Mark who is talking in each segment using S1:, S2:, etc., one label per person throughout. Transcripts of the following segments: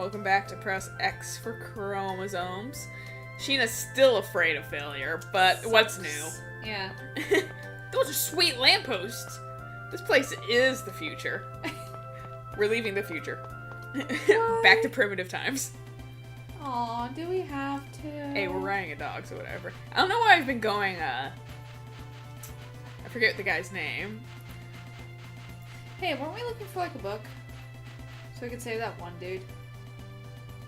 S1: Welcome back to press X for chromosomes. Sheena's still afraid of failure, but
S2: Sucks.
S1: what's new?
S2: Yeah.
S1: Those are sweet lampposts. This place is the future. We're leaving the future. Back to primitive times.
S2: Aw, do we have to?
S1: Hey, we're riding a dog, so whatever. I don't know why I've been going, I forget the guy's name.
S2: Hey, weren't we looking for like a book? So we could save that one dude.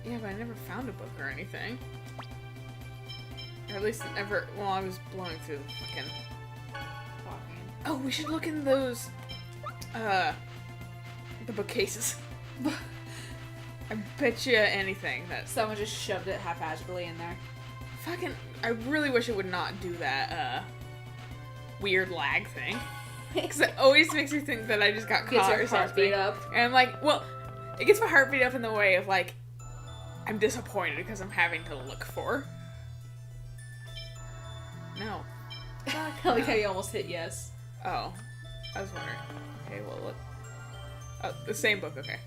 S1: Yeah, but I never found a book or anything. Or at least never, well, I was blowing through the fucking... Oh, we should look in those, the bookcases. I bet you anything that...
S2: Someone just shoved it haphazardly in there.
S1: Fucking, I really wish it would not do that, weird lag thing. Because it always makes me think that I just got
S2: Gets
S1: caught
S2: your
S1: or something.
S2: heartbeat up.
S1: And I'm like, well, it gets my heartbeat up in the way of, like, I'm disappointed because I'm having to look for. No.
S2: I like how you almost hit yes.
S1: Oh. I was wondering. Okay, well, look. Oh, the same book, okay.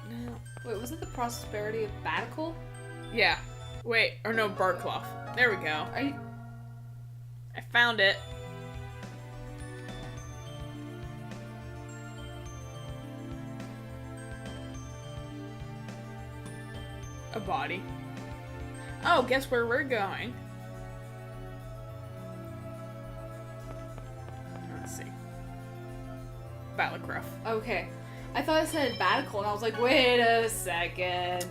S1: No.
S2: Wait, was it the Prosperity of Batical?
S1: Yeah. Wait, or no, Barclough. There we go.
S2: Are you...
S1: I found it. A body. Oh, guess where we're going? Let's see. Battlecruff.
S2: Okay. I thought it said Batical, and I was like, wait a second.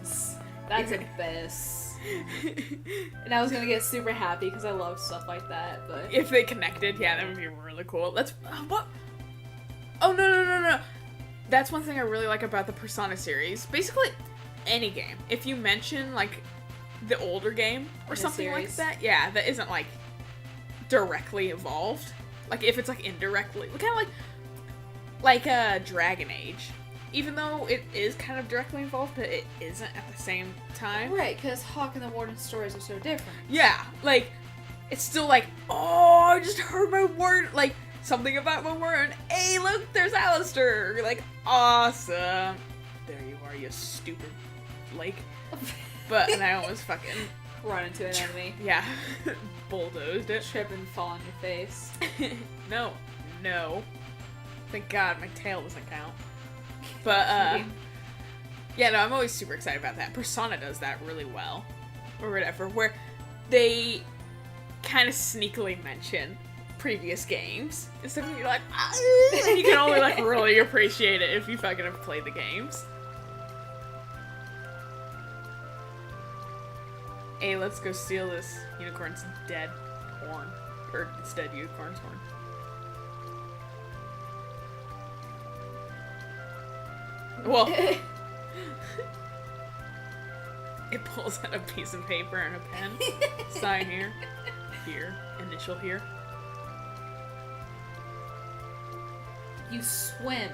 S2: That's
S1: Okay.
S2: Abyss. And I was gonna get super happy because I love stuff like that, but...
S1: If they connected, yeah, that would be really cool. Let's... what? Oh, no. That's one thing I really like about the Persona series. Basically, any game. If you mention, like, the older game or something like that, yeah, that isn't, like, directly involved. Like, if it's, like, indirectly. Kind of like Dragon Age. Even though it is kind of directly involved, but it isn't at the same time.
S2: Right, because Hawk and the Warden stories are so different.
S1: Yeah, like, it's still like, oh, I just heard my word, like, something about my word. Hey, look, there's Alistair. You're like, awesome. There you are, you stupid lake. But, and I almost fucking...
S2: Run into an enemy.
S1: Yeah, bulldozed it.
S2: Trip and fall on your face.
S1: No. Thank God, my tail doesn't count. But, yeah, no, I'm always super excited about that. Persona does that really well. Or whatever, where they kind of sneakily mention previous games. And stuff, and you're like, ah! And you can only, like, really appreciate it if you fucking have played the games. Hey, let's go steal this unicorn's dead horn. Or its dead unicorn's horn. Well, it pulls out a piece of paper and a pen. Sign here. Here. Initial here.
S2: You swim.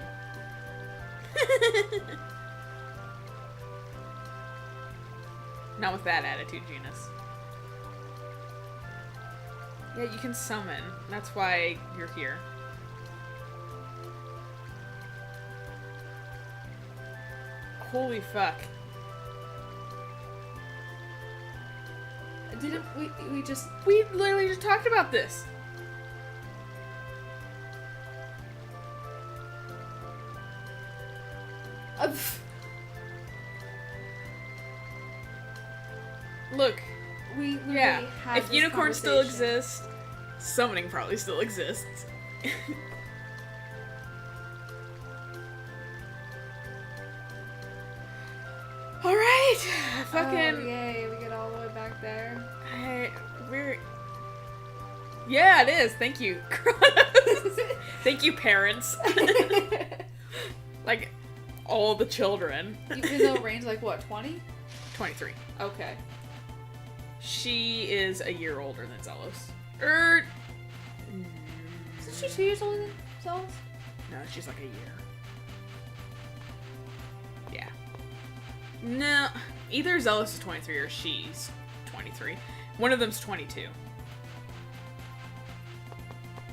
S1: Not with that attitude, Genus. Yeah, you can summon. That's why you're here. Holy fuck.
S2: Didn't we just...
S1: We literally just talked about this. Look.
S2: We
S1: Yeah.
S2: had
S1: If
S2: this
S1: unicorns still
S2: conversation.
S1: exist, summoning probably still exists. Alright! Fucking...
S2: Oh, yay, we get all the way back there.
S1: We're... Yeah, it is. Thank you, Kronos. Thank you, parents. Like, all the children.
S2: Even though Rain's like, what, 20?
S1: 23.
S2: Okay.
S1: She is a year older than Zelos.
S2: Isn't she 2 years older than Zelos?
S1: No, she's like a year. Yeah. No, either Zelos is 23 or she's 23. One of them's 22.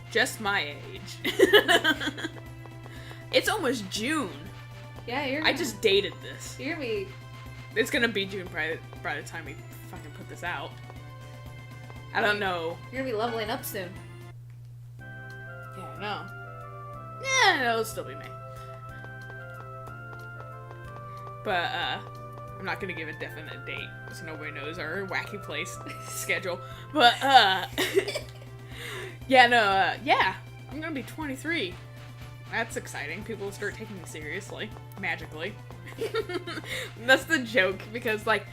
S1: Just my age. It's almost June.
S2: Yeah, you're.
S1: I just dated this.
S2: You're gonna be.
S1: It's gonna be June by the time we fucking put this out. I don't know.
S2: You're gonna be leveling up soon.
S1: Yeah, I know. Yeah, it'll still be May. But, I'm not gonna give a definite date, so nobody knows our wacky place schedule. But, yeah, no, yeah, I'm gonna be 23. That's exciting. People will start taking me seriously. Magically. That's the joke, because, like,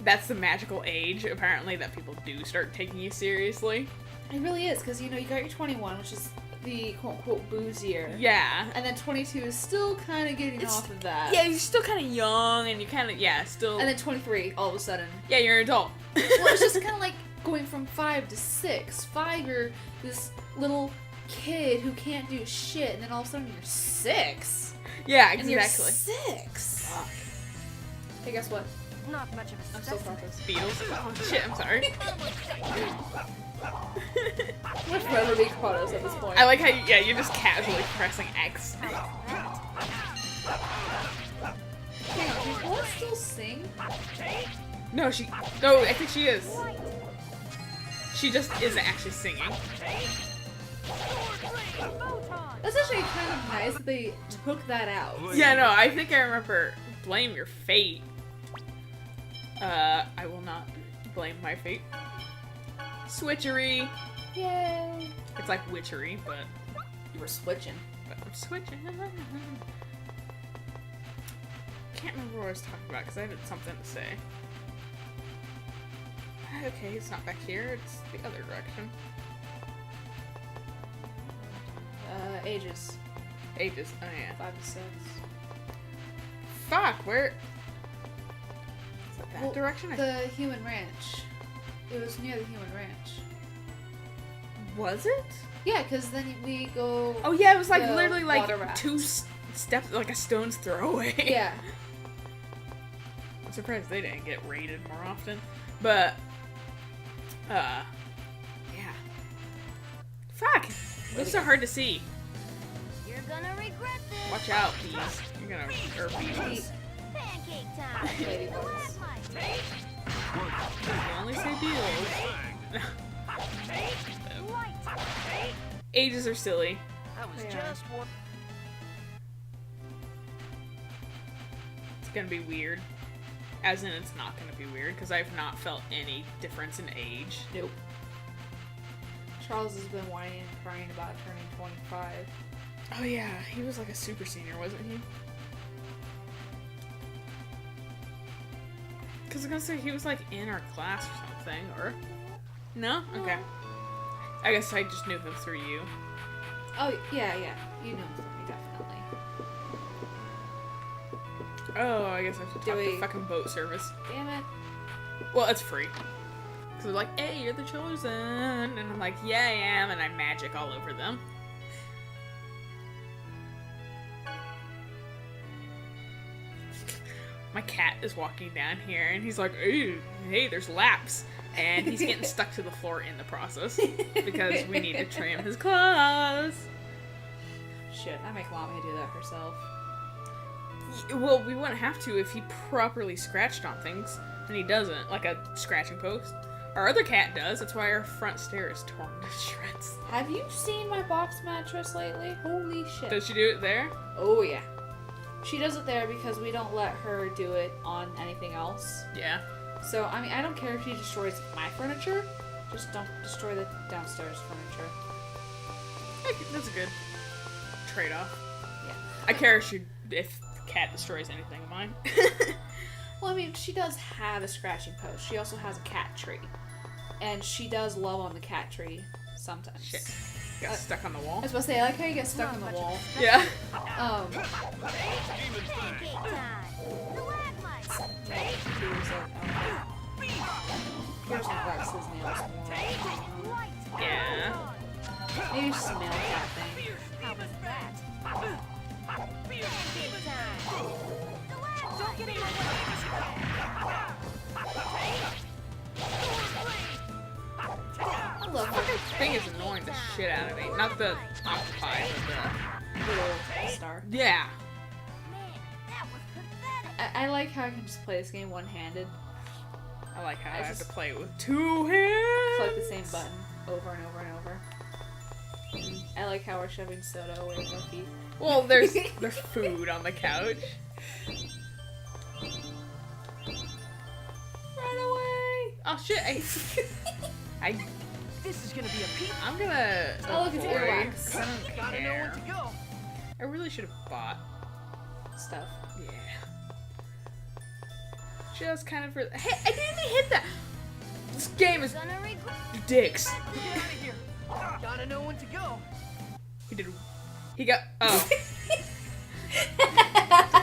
S1: that's the magical age, apparently, that people do start taking you seriously.
S2: It really is, because, you know, you got your 21, which is the quote-unquote boozier.
S1: Yeah.
S2: And then 22 is still kind of getting off of that.
S1: Yeah, you're still kind of young, and you kind of, yeah, still...
S2: And then 23, all of a sudden.
S1: Yeah, you're an adult.
S2: Well, it's just kind of like going from 5 to 6. 5, you're this little kid who can't do shit, and then all of a sudden you're 6.
S1: Yeah,
S2: And
S1: exactly.
S2: you're 6. Hey, guess what?
S3: Not much of a
S2: I'm so
S3: specimen.
S2: focused.
S1: Beatles. Oh, shit, I'm sorry.
S2: Much rather be Kodos at this point.
S1: I like how, you're just casually pressing X.
S2: Hang on, can Kodos still sing?
S1: No, I think she is. She just isn't actually singing.
S2: That's actually kind of nice that they took that out.
S1: Yeah, no, I think I remember Blame Your Fate. I will not blame my fate. Switchery.
S2: Yay!
S1: It's like witchery, but
S2: You were switching.
S1: I'm switching. Can't remember what I was talking about because I had something to say. Okay, it's not back here. It's the other direction.
S2: Ages.
S1: Ages. Oh yeah.
S2: 5 to 6.
S1: Fuck. Where? Is that
S2: Well,
S1: direction?
S2: The Human Ranch. It was near the Human Ranch.
S1: Was it?
S2: Yeah, because then we go.
S1: Oh yeah, it was like
S2: The
S1: literally like
S2: water raft.
S1: 2 steps, like a stone's throw away.
S2: Yeah.
S1: I'm surprised they didn't get raided more often. But, yeah. Fuck! Those are hard to see.
S3: You're gonna regret this.
S1: Watch out, bees. You're gonna, or bees.
S3: Pancake time.
S2: Ladybugs.
S1: You only say beetles. Ages are silly.
S3: I was
S2: Yeah.
S3: just one.
S1: It's gonna be weird. As in, it's not gonna be weird, because I've not felt any difference in age.
S2: Nope. Charles has been whining and crying about turning 25.
S1: Oh yeah, he was like a super senior, wasn't he? Because I was gonna say he was like in our class or something, or... No? Okay. I guess I just knew him through you.
S2: Oh, yeah. You know me, definitely.
S1: Oh, I guess I have to
S2: Do
S1: talk to
S2: we-
S1: fucking boat service.
S2: Damn it.
S1: Well, it's free. Because they're like, hey, you're the chosen. And I'm like, yeah, I am. And I magic all over them. My cat is walking down here and he's like, hey, there's laps. And he's getting stuck to the floor in the process. Because we need to trim his claws.
S2: Shit, I make Mommy do that herself.
S1: Well, we wouldn't have to if he properly scratched on things. And he doesn't, like a scratching post. Our other cat does. That's why our front stair is torn to shreds.
S2: Have you seen my box mattress lately? Holy shit.
S1: Does she do it there?
S2: Oh, yeah. She does it there because we don't let her do it on anything else.
S1: Yeah.
S2: So, I mean, I don't care if she destroys my furniture. Just don't destroy the downstairs furniture.
S1: That's a good trade-off.
S2: Yeah.
S1: I care if the cat destroys anything of mine.
S2: Well, I mean, she does have a scratching post. She also has a cat tree. And she does love on the cat tree sometimes.
S1: Shit. Got stuck on the wall.
S2: I was about to say, I like how you get stuck on the wall.
S1: Yeah.
S3: Pancake time. Stalagmites.
S2: Here's what likes his nails more.
S1: Yeah.
S2: Maybe it's just a male cat thing.
S3: How was that? Pancake time. Don't get in my way.
S2: I love her.
S1: Thing is annoying the shit out of me. Not the octopi, but
S2: little star.
S1: Yeah.
S3: Man, that was pathetic.
S2: I like how I can just play this game one-handed.
S1: I like how I have to
S2: just-
S1: play with 2 hands.
S2: Click the same button over and over and over. I like how we're shoving soda away with our feet.
S1: Well, there's food on the couch. Run away! Oh shit!
S4: This is gonna be a peep.
S1: I'm gonna.
S2: Oh, look, it's
S1: avoid,
S2: earwax.
S1: 'cause I don't
S4: Gotta know when to
S1: care.
S4: go.
S1: I really should have bought.
S2: Stuff.
S1: Yeah. Just kind of. Hey, I didn't even hit that. This game is
S3: Gonna regret.
S1: dicks.
S4: Get out of here. Gotta know when to go.
S1: He did. He got. Oh.
S5: Don't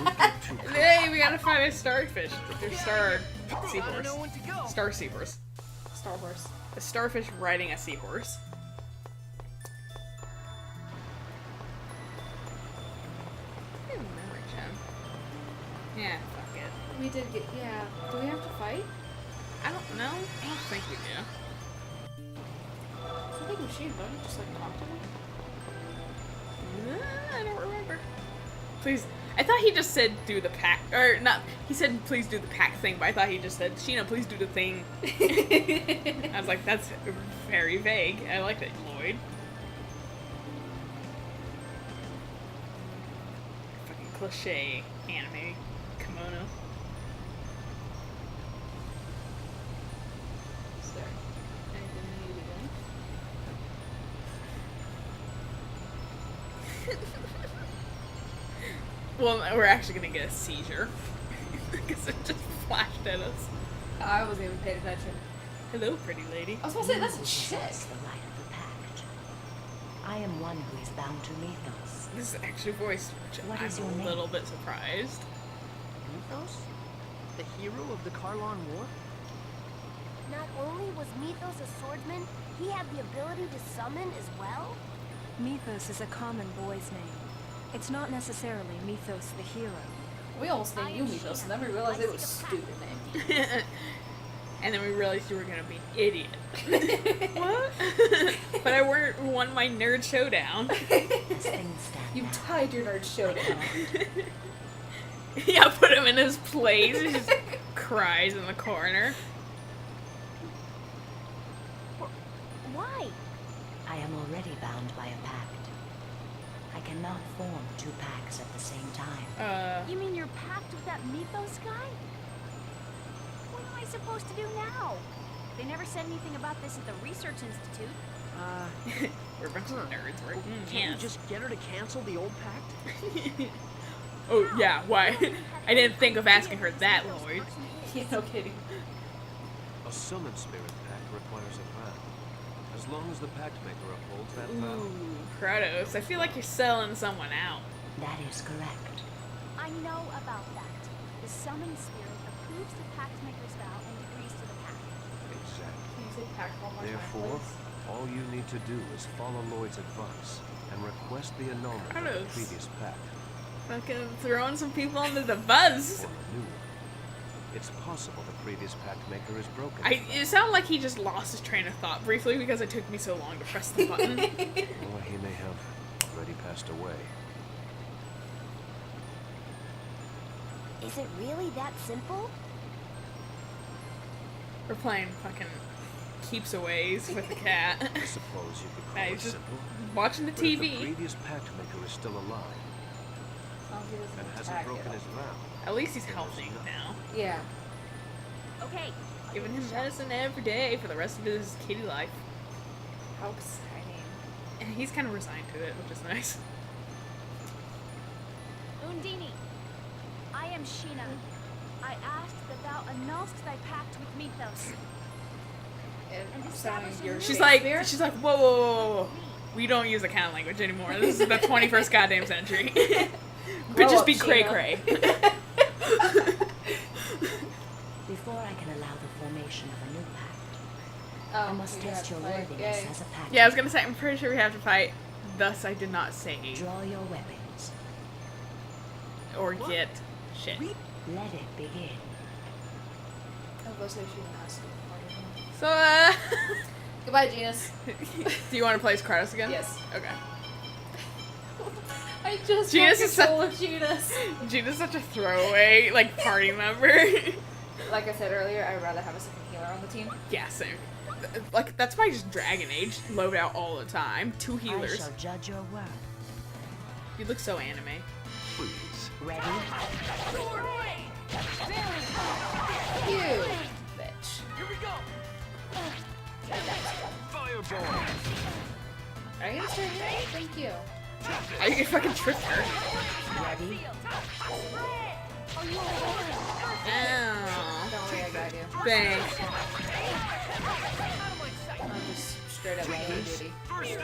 S5: get too close.
S1: Hey, we gotta find a starfish. Or star
S4: Gotta
S1: seahorse.
S4: know when to go.
S1: Star seahorse.
S2: Star Wars.
S1: A starfish riding a seahorse. I don't remember, Jen. Yeah, fuck it.
S2: We did get, yeah. Do we have to fight?
S1: I don't know. I don't think we do.
S2: It's a big machine, don't you just like talk to them?
S1: I don't remember. Please. I thought he just said do the pack. Or not. He said please do the pack thing, but I thought he just said, Sheena, please do the thing. I was like, that's very vague. I like that, Lloyd. Fucking cliche anime kimono.
S2: Is there anything we need to do?
S1: Well, we're actually gonna get a seizure. Because it just flashed at us.
S2: I wasn't even paying attention.
S1: Hello, pretty lady.
S2: I was supposed to say, that's a chick.
S6: Possess the light of the pact. I am one who is bound to Mythos.
S1: This is actually voiced, which
S6: What is
S1: I'm
S6: your
S1: a
S6: name?
S1: little bit surprised.
S4: Mythos? The hero of the Karlon War?
S3: Not only was Mythos a swordsman, he had the ability to summon as well.
S7: Mythos is a common boy's name. It's not necessarily Mythos the hero.
S2: We almost named you Mythos, and then we realized it was a stupid name.
S1: And then we realized you were gonna be an idiot. What? But I won my nerd showdown.
S6: As things stand
S2: You
S6: now,
S2: tied your nerd showdown.
S1: Yeah, put him in his place. He just cries in the corner.
S3: Why?
S6: I am already bound by a pact. I cannot form two pacts at the same time.
S3: You mean your pact with that Mythos guy? What am I supposed to do now? They never said anything about this at the Research Institute.
S1: We're a bunch of nerds. We're
S4: Can't you
S1: yes.
S4: just get her to cancel the old pact?
S1: Oh yeah, why? I didn't think of asking her that, Lloyd.
S2: Yeah, no kidding.
S5: A summon spirit pact requires a vow. As long as the pact maker upholds that vow,
S1: Ooh, Kratos. I feel like you're selling someone out.
S6: That is correct.
S3: I know about that. The summoned spirit approves the pact maker's vow and agrees to the pact.
S5: exactly.
S2: Can you say pack one more
S5: Therefore,
S2: time,
S5: all you need to do is follow Lloyd's advice and request the annulment of the
S1: Kratos.
S5: previous pact
S1: Fucking throwing some people under the bus.
S5: or a new one. It's possible the previous pact maker is broken.
S1: It sounded like he just lost his train of thought briefly because it took me so long to press the button.
S5: Or he may have already passed away.
S3: Is it really that simple?
S1: We're playing fucking keeps aways with the cat.
S5: I suppose you could call
S1: Hey,
S5: it
S1: he's just
S5: simple.
S1: watching the
S5: But if the
S1: TV.
S5: previous pact maker is still alive and hasn't broken his vow,
S1: At least he's healthy now.
S2: Yeah.
S3: Okay.
S1: Giving him medicine every day for the rest of his kitty life.
S2: How exciting.
S1: And he's kind of resigned to it, which is nice.
S3: Undini, I am Sheena. I ask that thou annulst thy pact with Mythos.
S2: And
S3: establish
S2: sounding
S3: a
S2: your
S3: new
S1: She's
S2: Shakespeare?
S1: like, whoa, whoa, whoa, whoa. We don't use account language anymore. This is the 21st goddamn century. Bitches
S2: up,
S1: be cray
S2: Sheena.
S1: cray.
S6: Before I can allow the formation of a new pact, I
S2: Oh,
S6: must
S2: you
S6: test
S2: have
S6: your
S2: to fight.
S6: worthiness
S2: Yay.
S6: as a pact.
S1: Yeah, I was gonna say, I'm pretty sure we have to fight. Thus, I did not say
S6: Draw your weapons.
S1: or get shit.
S6: Let it begin.
S2: I was going to say she didn't ask you.
S1: So,
S2: Goodbye, Genus.
S1: do you want to play as Kratos again?
S2: Yes.
S1: Okay.
S2: I just
S1: Gina's
S2: want
S1: is
S2: control of Gina's.
S1: Gina's such a throwaway, like, party member.
S2: Like I said earlier, I'd rather have a second healer on the team.
S1: Yeah, same. Like, that's why just Dragon Age load out all the time. 2
S6: I
S1: healers.
S6: shall judge your worth.
S1: You look so anime.
S5: Please.
S6: Ready?
S2: You bitch.
S4: Here we go.
S5: Fireball!
S2: Are you gonna start here? Thank you.
S1: I fucking tripped her.
S6: Ready?
S1: Ow.
S2: Don't worry, I got you.
S1: Thanks.
S2: I'm just straight up heavy duty.
S5: First aid!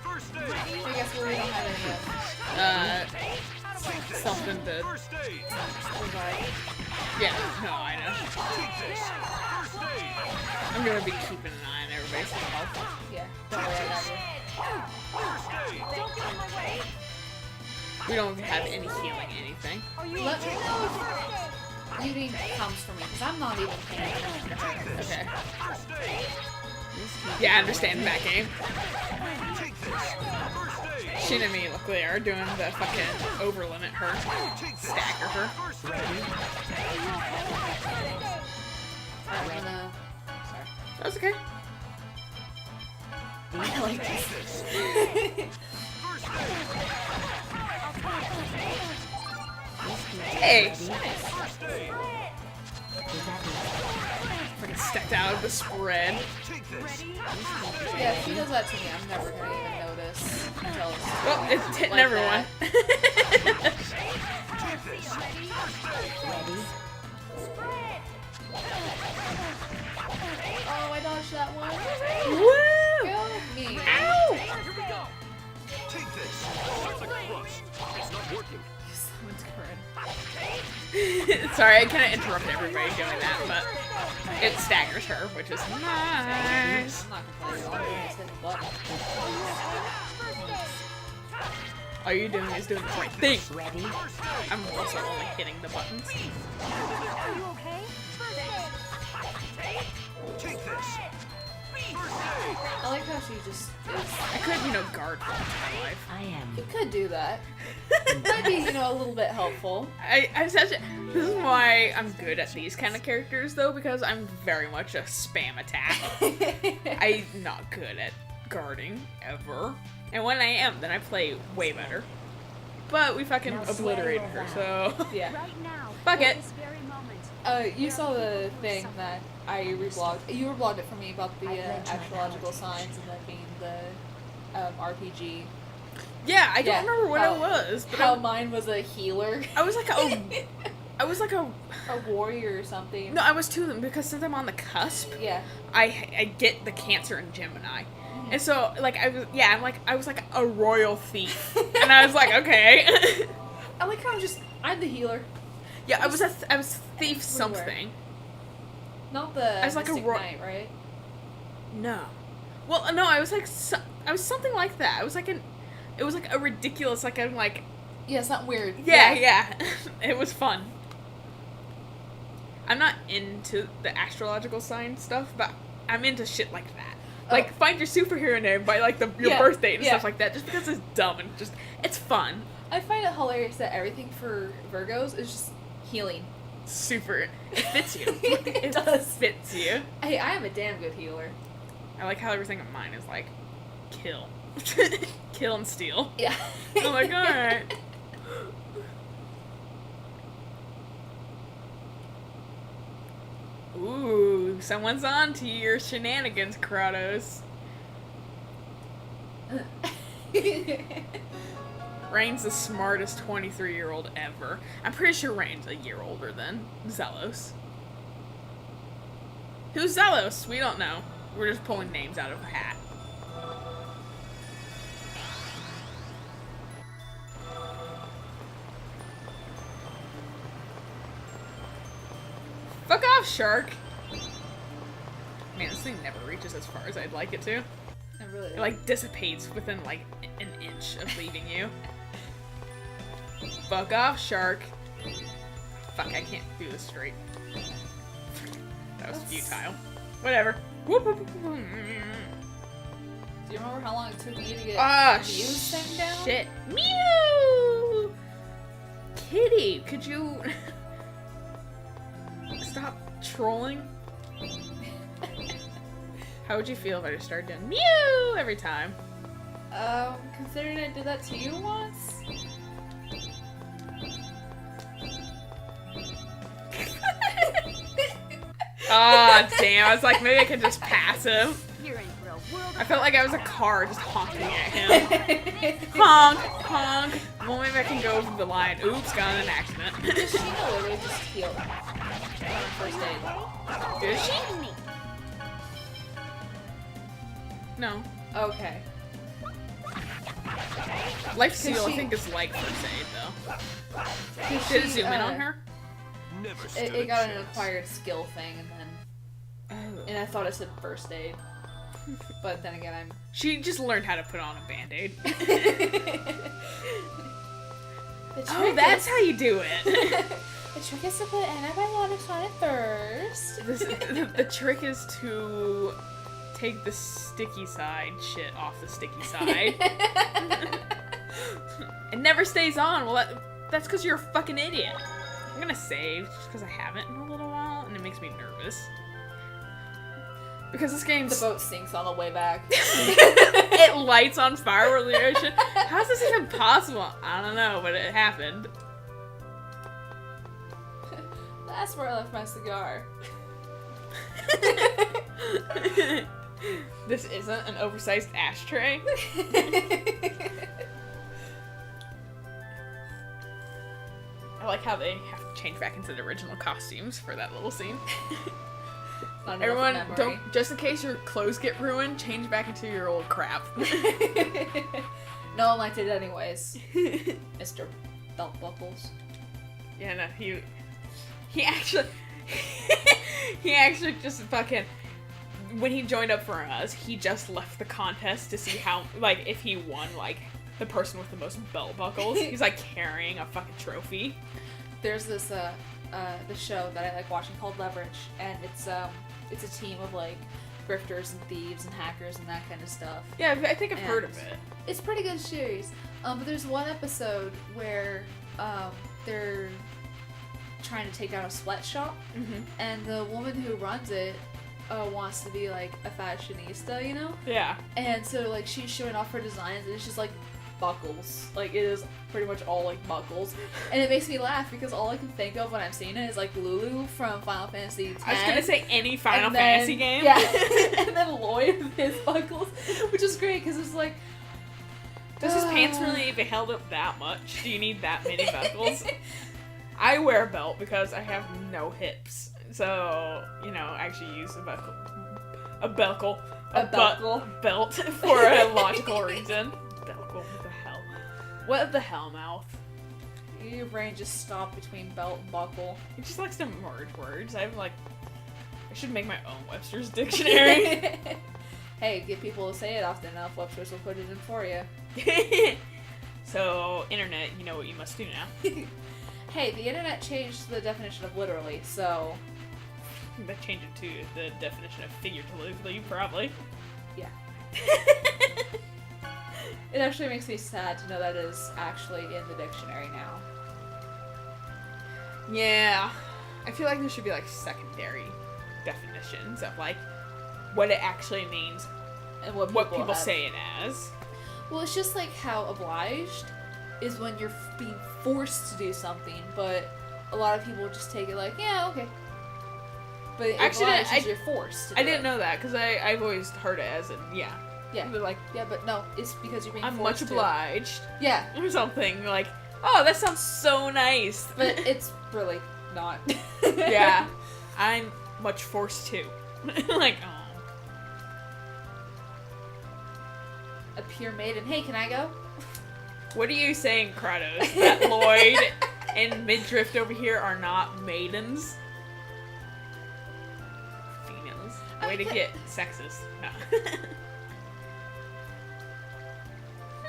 S5: First aid!
S2: I guess we don't have any
S1: Something to.
S5: First aid!
S2: revive.
S1: Yeah, no, I know.
S5: Take this! First aid!
S1: I'm gonna be keeping an eye on everybody's health.
S2: Yeah, don't worry, I got you.
S5: First aid!
S3: Don't get in my way.
S1: We don't have any healing, anything.
S3: Are you
S2: Let me know if beauty comes for me, because I'm not even paying attention to her.
S1: Okay.
S5: First aid!
S1: Yeah, I understand that game.
S5: Take this! First aid!
S1: Shin and me, luckily, are doing the fucking overlimit her.
S5: Take this!
S1: Stagger her.
S5: First aid!
S2: I'm gonna... Sorry.
S1: That's okay.
S2: I like this.
S5: First aid!
S1: Hey!
S5: First aid!
S1: Fucking stepped out of the spread.
S5: Take this!
S2: Yeah, if she does that to me, I'm never gonna even notice until it's
S1: Well, it's hitting
S2: like
S1: everyone.
S5: Take this!
S6: Ready?
S2: Oh, I dodged that one.
S1: Woo!
S2: Kill me.
S1: Ow!
S5: Here we go! Take this! That's a crust! It's not working.
S2: Someone's current.
S1: Sorry, I kind of interrupt everybody doing that, but it staggers her, which is nice.
S2: I'm not complaining. All I'm doing is hitting the button.
S1: All you're doing is doing the right thing.
S6: Ready?
S1: I'm also only hitting the buttons.
S3: Are you okay?
S5: Take this!
S2: I like how she just is.
S1: I could, guard her entire life.
S6: I am.
S2: You could do that. Might be, a little bit helpful.
S1: I'm such a. This is why I'm good at these kind of characters, though, because I'm very much a spam attack. I'm not good at guarding ever, and when I am, then I play way better. But we fucking
S6: Now
S1: obliterated her, so
S2: Yeah.
S3: Right now.
S1: Fuck
S3: at
S1: it.
S3: This very moment.
S2: You saw the thing that I reblogged. You reblogged it for me about the astrological signs and then being the RPG.
S1: yeah, I don't
S2: Yeah,
S1: remember what
S2: how-
S1: it was, but
S2: How mine was a healer.
S1: I was like, I was like a.
S2: A warrior or something.
S1: No, I was two of them because since I'm on the cusp,
S2: Yeah.
S1: I get the Cancer in Gemini. And so, like, I was like a royal thief. And I was like, okay.
S2: I like how I'm the healer.
S1: Yeah, I was thief
S2: Everywhere.
S1: something.
S2: Not the
S1: I was like a
S2: Mystic Knight, right?
S1: No. Well, no, I was like, I was something like that. It was like a ridiculous, like, I'm like,
S2: Yeah, something weird.
S1: yeah. It was fun. I'm not into the astrological sign stuff, but I'm into shit like that. Like, find your superhero name by, like, your
S2: Yeah,
S1: birth date and
S2: yeah.
S1: stuff like that, just because it's dumb and just, it's fun.
S2: I find it hilarious that everything for Virgos is just healing.
S1: Super. It fits you.
S2: It does.
S1: Fits you.
S2: Hey, I am a damn good healer.
S1: I like how everything of mine is like, kill. Kill and steal.
S2: Yeah.
S1: I'm like, alright. Ooh, someone's on to your shenanigans, Kratos. Rain's the smartest 23-year-old ever. I'm pretty sure Rain's a year older than Zelos. Who's Zelos? We don't know. We're just pulling names out of a hat. Fuck off, shark! Man, this thing never reaches as far as I'd like it to.
S2: I really
S1: It like dissipates within like an inch of leaving you. Fuck off, shark. Fuck, I can't do this straight. That was futile. Whatever. Whoop, whoop, whoop, whoop.
S2: Do you remember how long it took me to get
S1: Ah,
S2: Mew sent down?
S1: shit. Mew! Kitty, could you stop trolling? How would you feel if I just started doing Mew every time?
S2: Considering I did that to you once?
S1: Ah, damn. I was like, maybe I could just pass him.
S3: You're in for a world of
S1: I felt like I was a car just honking at him. Honk, honk. Well, maybe I can go over the line. Oops, got in an accident.
S2: Does she literally just heal on her first aid?
S1: Does she?
S3: me.
S1: No.
S2: Okay.
S1: Life Seal, I
S2: she-
S1: think, is like first aid, though.
S2: 'Cause
S1: Did it
S2: she,
S1: zoom in on her?
S5: Never stood
S2: It
S5: a
S2: got an
S5: chance.
S2: acquired skill thing, and I thought it said first aid. But then again, I'm...
S1: She just learned how to put on a band-aid.
S2: The
S1: Oh,
S2: trick
S1: that's
S2: is-
S1: how you do it.
S2: The trick is to put antibiotics on it first.
S1: The trick is to take the sticky side shit off the sticky side. It never stays on. Well, that's because you're a fucking idiot. I'm gonna save just because I haven't in a little while, and it makes me nervous. Because this
S2: The
S1: game's...
S2: boat sinks on the way back.
S1: It lights on fire over the ocean. How is this even possible? I don't know, but it happened.
S2: That's where I left my cigar.
S1: This isn't an oversized ashtray. I like how they have to change back into the original costumes for that little scene.
S2: Not enough
S1: Everyone,
S2: memory.
S1: don't, just in case your clothes get ruined, change back into your old crap.
S2: No one liked it anyways. Mr. Belt Buckles.
S1: Yeah, no, he actually, he actually just fucking, when he joined up for us, he just left the contest to see how, like, if he won, like, the person with the most belt buckles. He's, like, carrying a fucking trophy.
S2: There's this the show that I like watching called Leverage, and it's a team of like grifters and thieves and hackers and that kind of stuff.
S1: Yeah, I think I've heard of
S2: And
S1: it.
S2: It's a pretty good series. But there's one episode where they're trying to take down a sweatshop,
S1: Mm-hmm.
S2: and the woman who runs it wants to be like a fashionista, you know?
S1: Yeah.
S2: And so like she's showing off her designs, and it's just like buckles. Like it is pretty much all like buckles, and it makes me laugh because all I can think of when I'm seeing it is like Lulu from Final Fantasy X.
S1: I was gonna say any Final
S2: And then-
S1: Fantasy game.
S2: Yeah, and then Lloyd with his buckles, which is great because it's like.
S1: Does his pants really even held up that much? Do you need that many buckles? I wear a belt because I have no hips. So, you know, I actually use a buckle. A buckle.
S2: A buckle.
S1: Belt for a logical reason. Buckle, what the hell? What the hell, mouth?
S2: Your brain just stopped between belt and buckle.
S1: It just likes to merge words. I should make my own Webster's dictionary.
S2: Hey, get people to say it often enough, Webster's will put it in for you.
S1: So, internet, you know what you must do now.
S2: Hey, the internet changed the definition of literally, so
S1: That change it to the definition of figuratively, probably.
S2: yeah. It actually makes me sad to know that is actually in the dictionary now.
S1: Yeah. I feel like there should be like secondary definitions of like what it actually means,
S2: And what
S1: people
S2: have.
S1: say it as.
S2: Well, it's just like how obliged is when you're being forced to do something, but a lot of people just take it like, yeah, okay. But
S1: Actually,
S2: obliged is you're forced to
S1: I
S2: do
S1: didn't
S2: it.
S1: know that because I've always heard it as in, yeah.
S2: Yeah.
S1: They're like,
S2: Yeah, but no, it's because you're being
S1: I'm
S2: forced
S1: much
S2: to.
S1: obliged.
S2: Yeah,
S1: Or something. Like, oh, that sounds so nice.
S2: but it's really not.
S1: Yeah. I'm much forced to. Like, oh.
S2: A pure maiden. Hey, can I go?
S1: What are you saying, Kratos? That Lloyd and Midriff over here are not maidens? Females. Way to get sexist. No.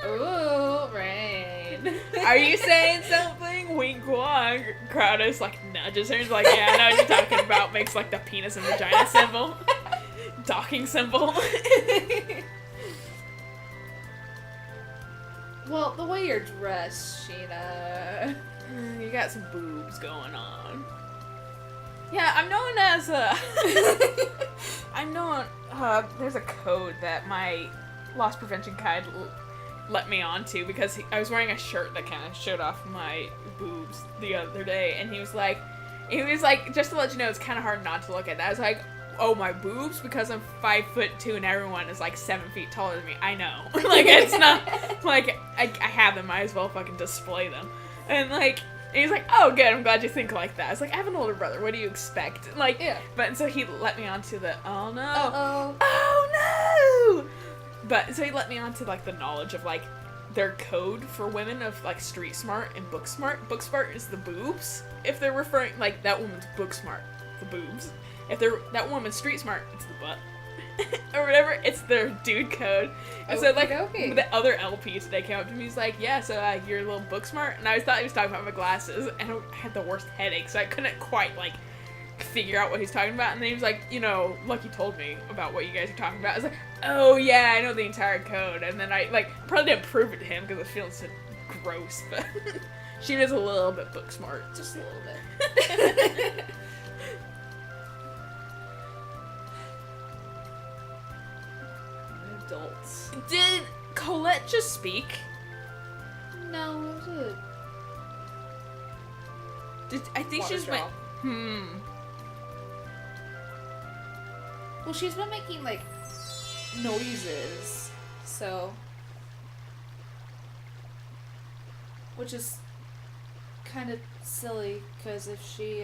S2: Ooh, rain.
S1: Are you saying something? Wink wonk. Kratos like nudges her. He's like, yeah, I know what you're talking about. Makes like the penis and vagina symbol. Docking symbol.
S2: Well, the way you're dressed, Sheena.
S1: You got some boobs going on. Yeah, I'm known as I'm known. There's a code that my loss prevention guide let me onto because I was wearing a shirt that kind of showed off my boobs the other day, and he was like, just to let you know, it's kind of hard not to look at that. I was like, oh, my boobs, because I'm 5'2" and everyone is like 7 feet taller than me. I know, like it's not like I have them. Might as well fucking display them, and like. And he's like, oh, good, I'm glad you think like that. I was like, I have an older brother, what do you expect? Like,
S2: yeah.
S1: But so he let me onto the, oh no.
S2: Uh-oh.
S1: Oh no! But, so he let me onto, like, the knowledge of, like, their code for women of, like, street smart and book smart. Book smart is the boobs. If they're referring, like, that woman's book smart, the boobs. If that woman's street smart, it's the butt. Or whatever, it's their dude code. And so, like, the other LP today came up to me, he's like, yeah, so, you're a little book smart? And I thought he was talking about my glasses, and I had the worst headache, so I couldn't quite, like, figure out what he's talking about. And then he was like, you know, Lucky told me about what you guys are talking about. I was like, oh, yeah, I know the entire code. And then I, like, probably didn't prove it to him, because it feels so gross, but she is a little bit book smart.
S2: Just a little bit. Adults.
S1: Did Colette just speak?
S2: No, it was
S1: I think
S2: water
S1: she's been.
S2: drop. Well, she's been making, like, noises, so. Which is kind of silly, because if she,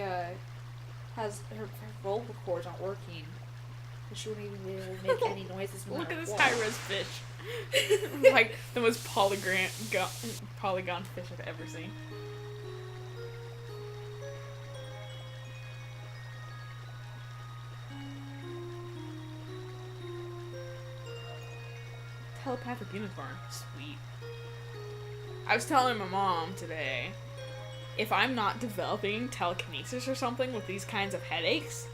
S2: has her vocal cords aren't working, she wouldn't even be able to make any noises.
S1: Look at this high-res fish. Like, the most polygon fish I've ever seen. Telepathic unicorn. Sweet. I was telling my mom today, if I'm not developing telekinesis or something with these kinds of headaches,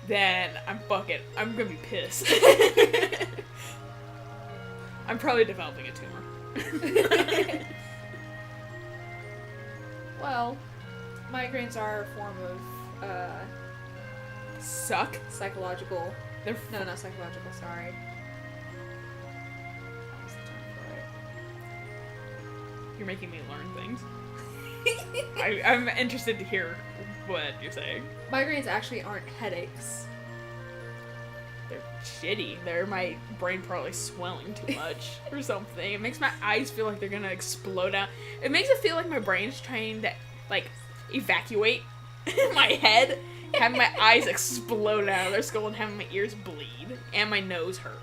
S1: then I'm gonna be pissed. I'm probably developing a tumor.
S2: Well, migraines are a form of,
S1: Suck?
S2: psychological.
S1: They're
S2: No, not psychological, sorry. What was the term for it?
S1: You're making me learn things. I'm interested to hear what you're saying.
S2: Migraines actually aren't headaches.
S1: They're shitty. My brain probably swelling too much or something. It makes my eyes feel like they're gonna explode out. It makes it feel like my brain's trying to, like, evacuate my head, having my eyes explode out of their skull and having my ears bleed and my nose hurt.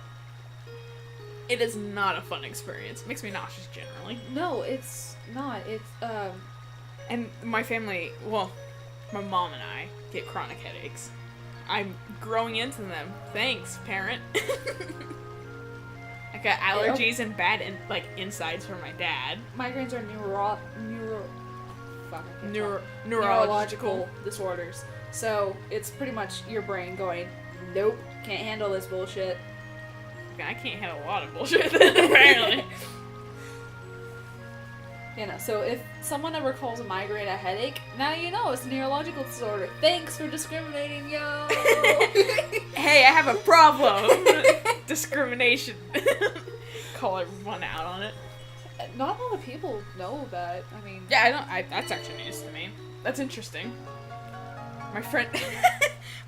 S1: It is not a fun experience. It makes me nauseous generally.
S2: No, it's not. It's,
S1: And my family, well, my mom and I get chronic headaches. I'm growing into them. Thanks, parent. I got allergies and bad insides from my dad.
S2: migraines are
S1: Neurological
S2: disorders. So it's pretty much your brain going, nope, can't handle this bullshit.
S1: I can't handle a lot of bullshit then, apparently.
S2: You know, so if someone ever calls a migraine a headache, now you know it's a neurological disorder. Thanks for discriminating, yo!
S1: Hey, I have a problem! Discrimination. Call everyone out on it.
S2: Not a lot of people know that. I mean...
S1: Yeah, that's actually news to me. That's interesting. My friend,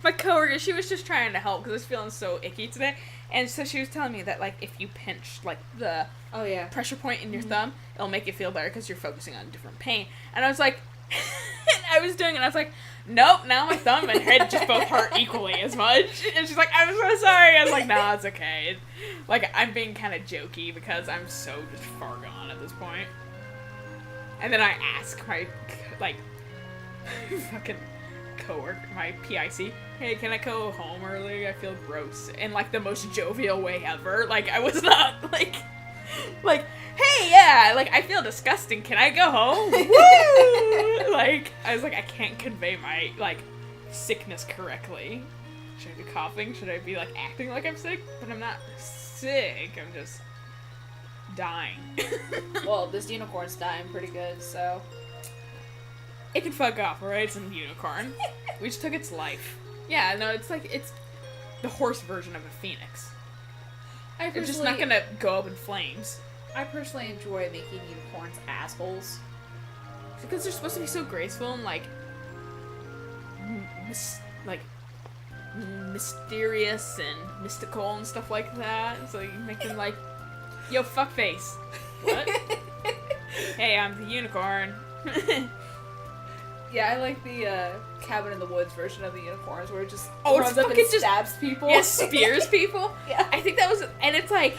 S1: my coworker, she was just trying to help because I was feeling so icky today. And so she was telling me that, like, if you pinch, like, the pressure point in your thumb, it'll make you feel better because you're focusing on different pain. And I was like, I was doing it, and I was like, nope, now my thumb and head just both hurt equally as much. And she's like, I'm so sorry. I was like, nah, it's okay. Like, I'm being kind of jokey because I'm so just far gone at this point. And then I ask my, like, fucking coworker, my PIC, hey, can I go home early? I feel gross. In, like, the most jovial way ever. Like, I was not, like, hey, yeah, like, I feel disgusting. Can I go home? Woo! Like, I was like, I can't convey my, like, sickness correctly. Should I be coughing? Should I be, like, acting like I'm sick? But I'm not sick. I'm just dying.
S2: Well, this unicorn's dying pretty good, so.
S1: It can fuck off, alright? It's a unicorn. We just took its life. Yeah, no, it's the horse version of a phoenix. It's just not gonna go up in flames.
S2: I personally enjoy making unicorns assholes.
S1: Because they're supposed to be so graceful and, mysterious and mystical and stuff like that. So you make them like, yo, fuckface. What? Hey, I'm the unicorn.
S2: Yeah, I like the Cabin in the Woods version of the unicorns where it just
S1: Oh,
S2: runs
S1: it's
S2: up and
S1: fucking just-
S2: stabs people.
S1: Yeah, spears people.
S2: Yeah.
S1: I think that was, and it's like,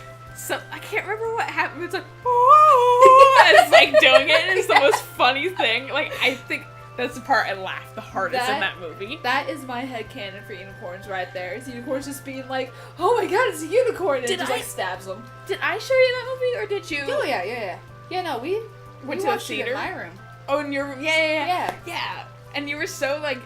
S1: I can't remember what happened. It's like, oh, and it's like doing it, and it's the most funny thing. Like, I think that's the part I laughed the hardest in that movie.
S2: That is my headcanon for unicorns right there. Is unicorns just being like, oh my god, it's a unicorn, and it just like stabs them.
S1: Did I show you that movie, or did you?
S2: Oh yeah. Yeah, no, we
S1: went to the
S2: watched it
S1: theater
S2: in my room.
S1: Oh, in your room? Yeah. And you were so like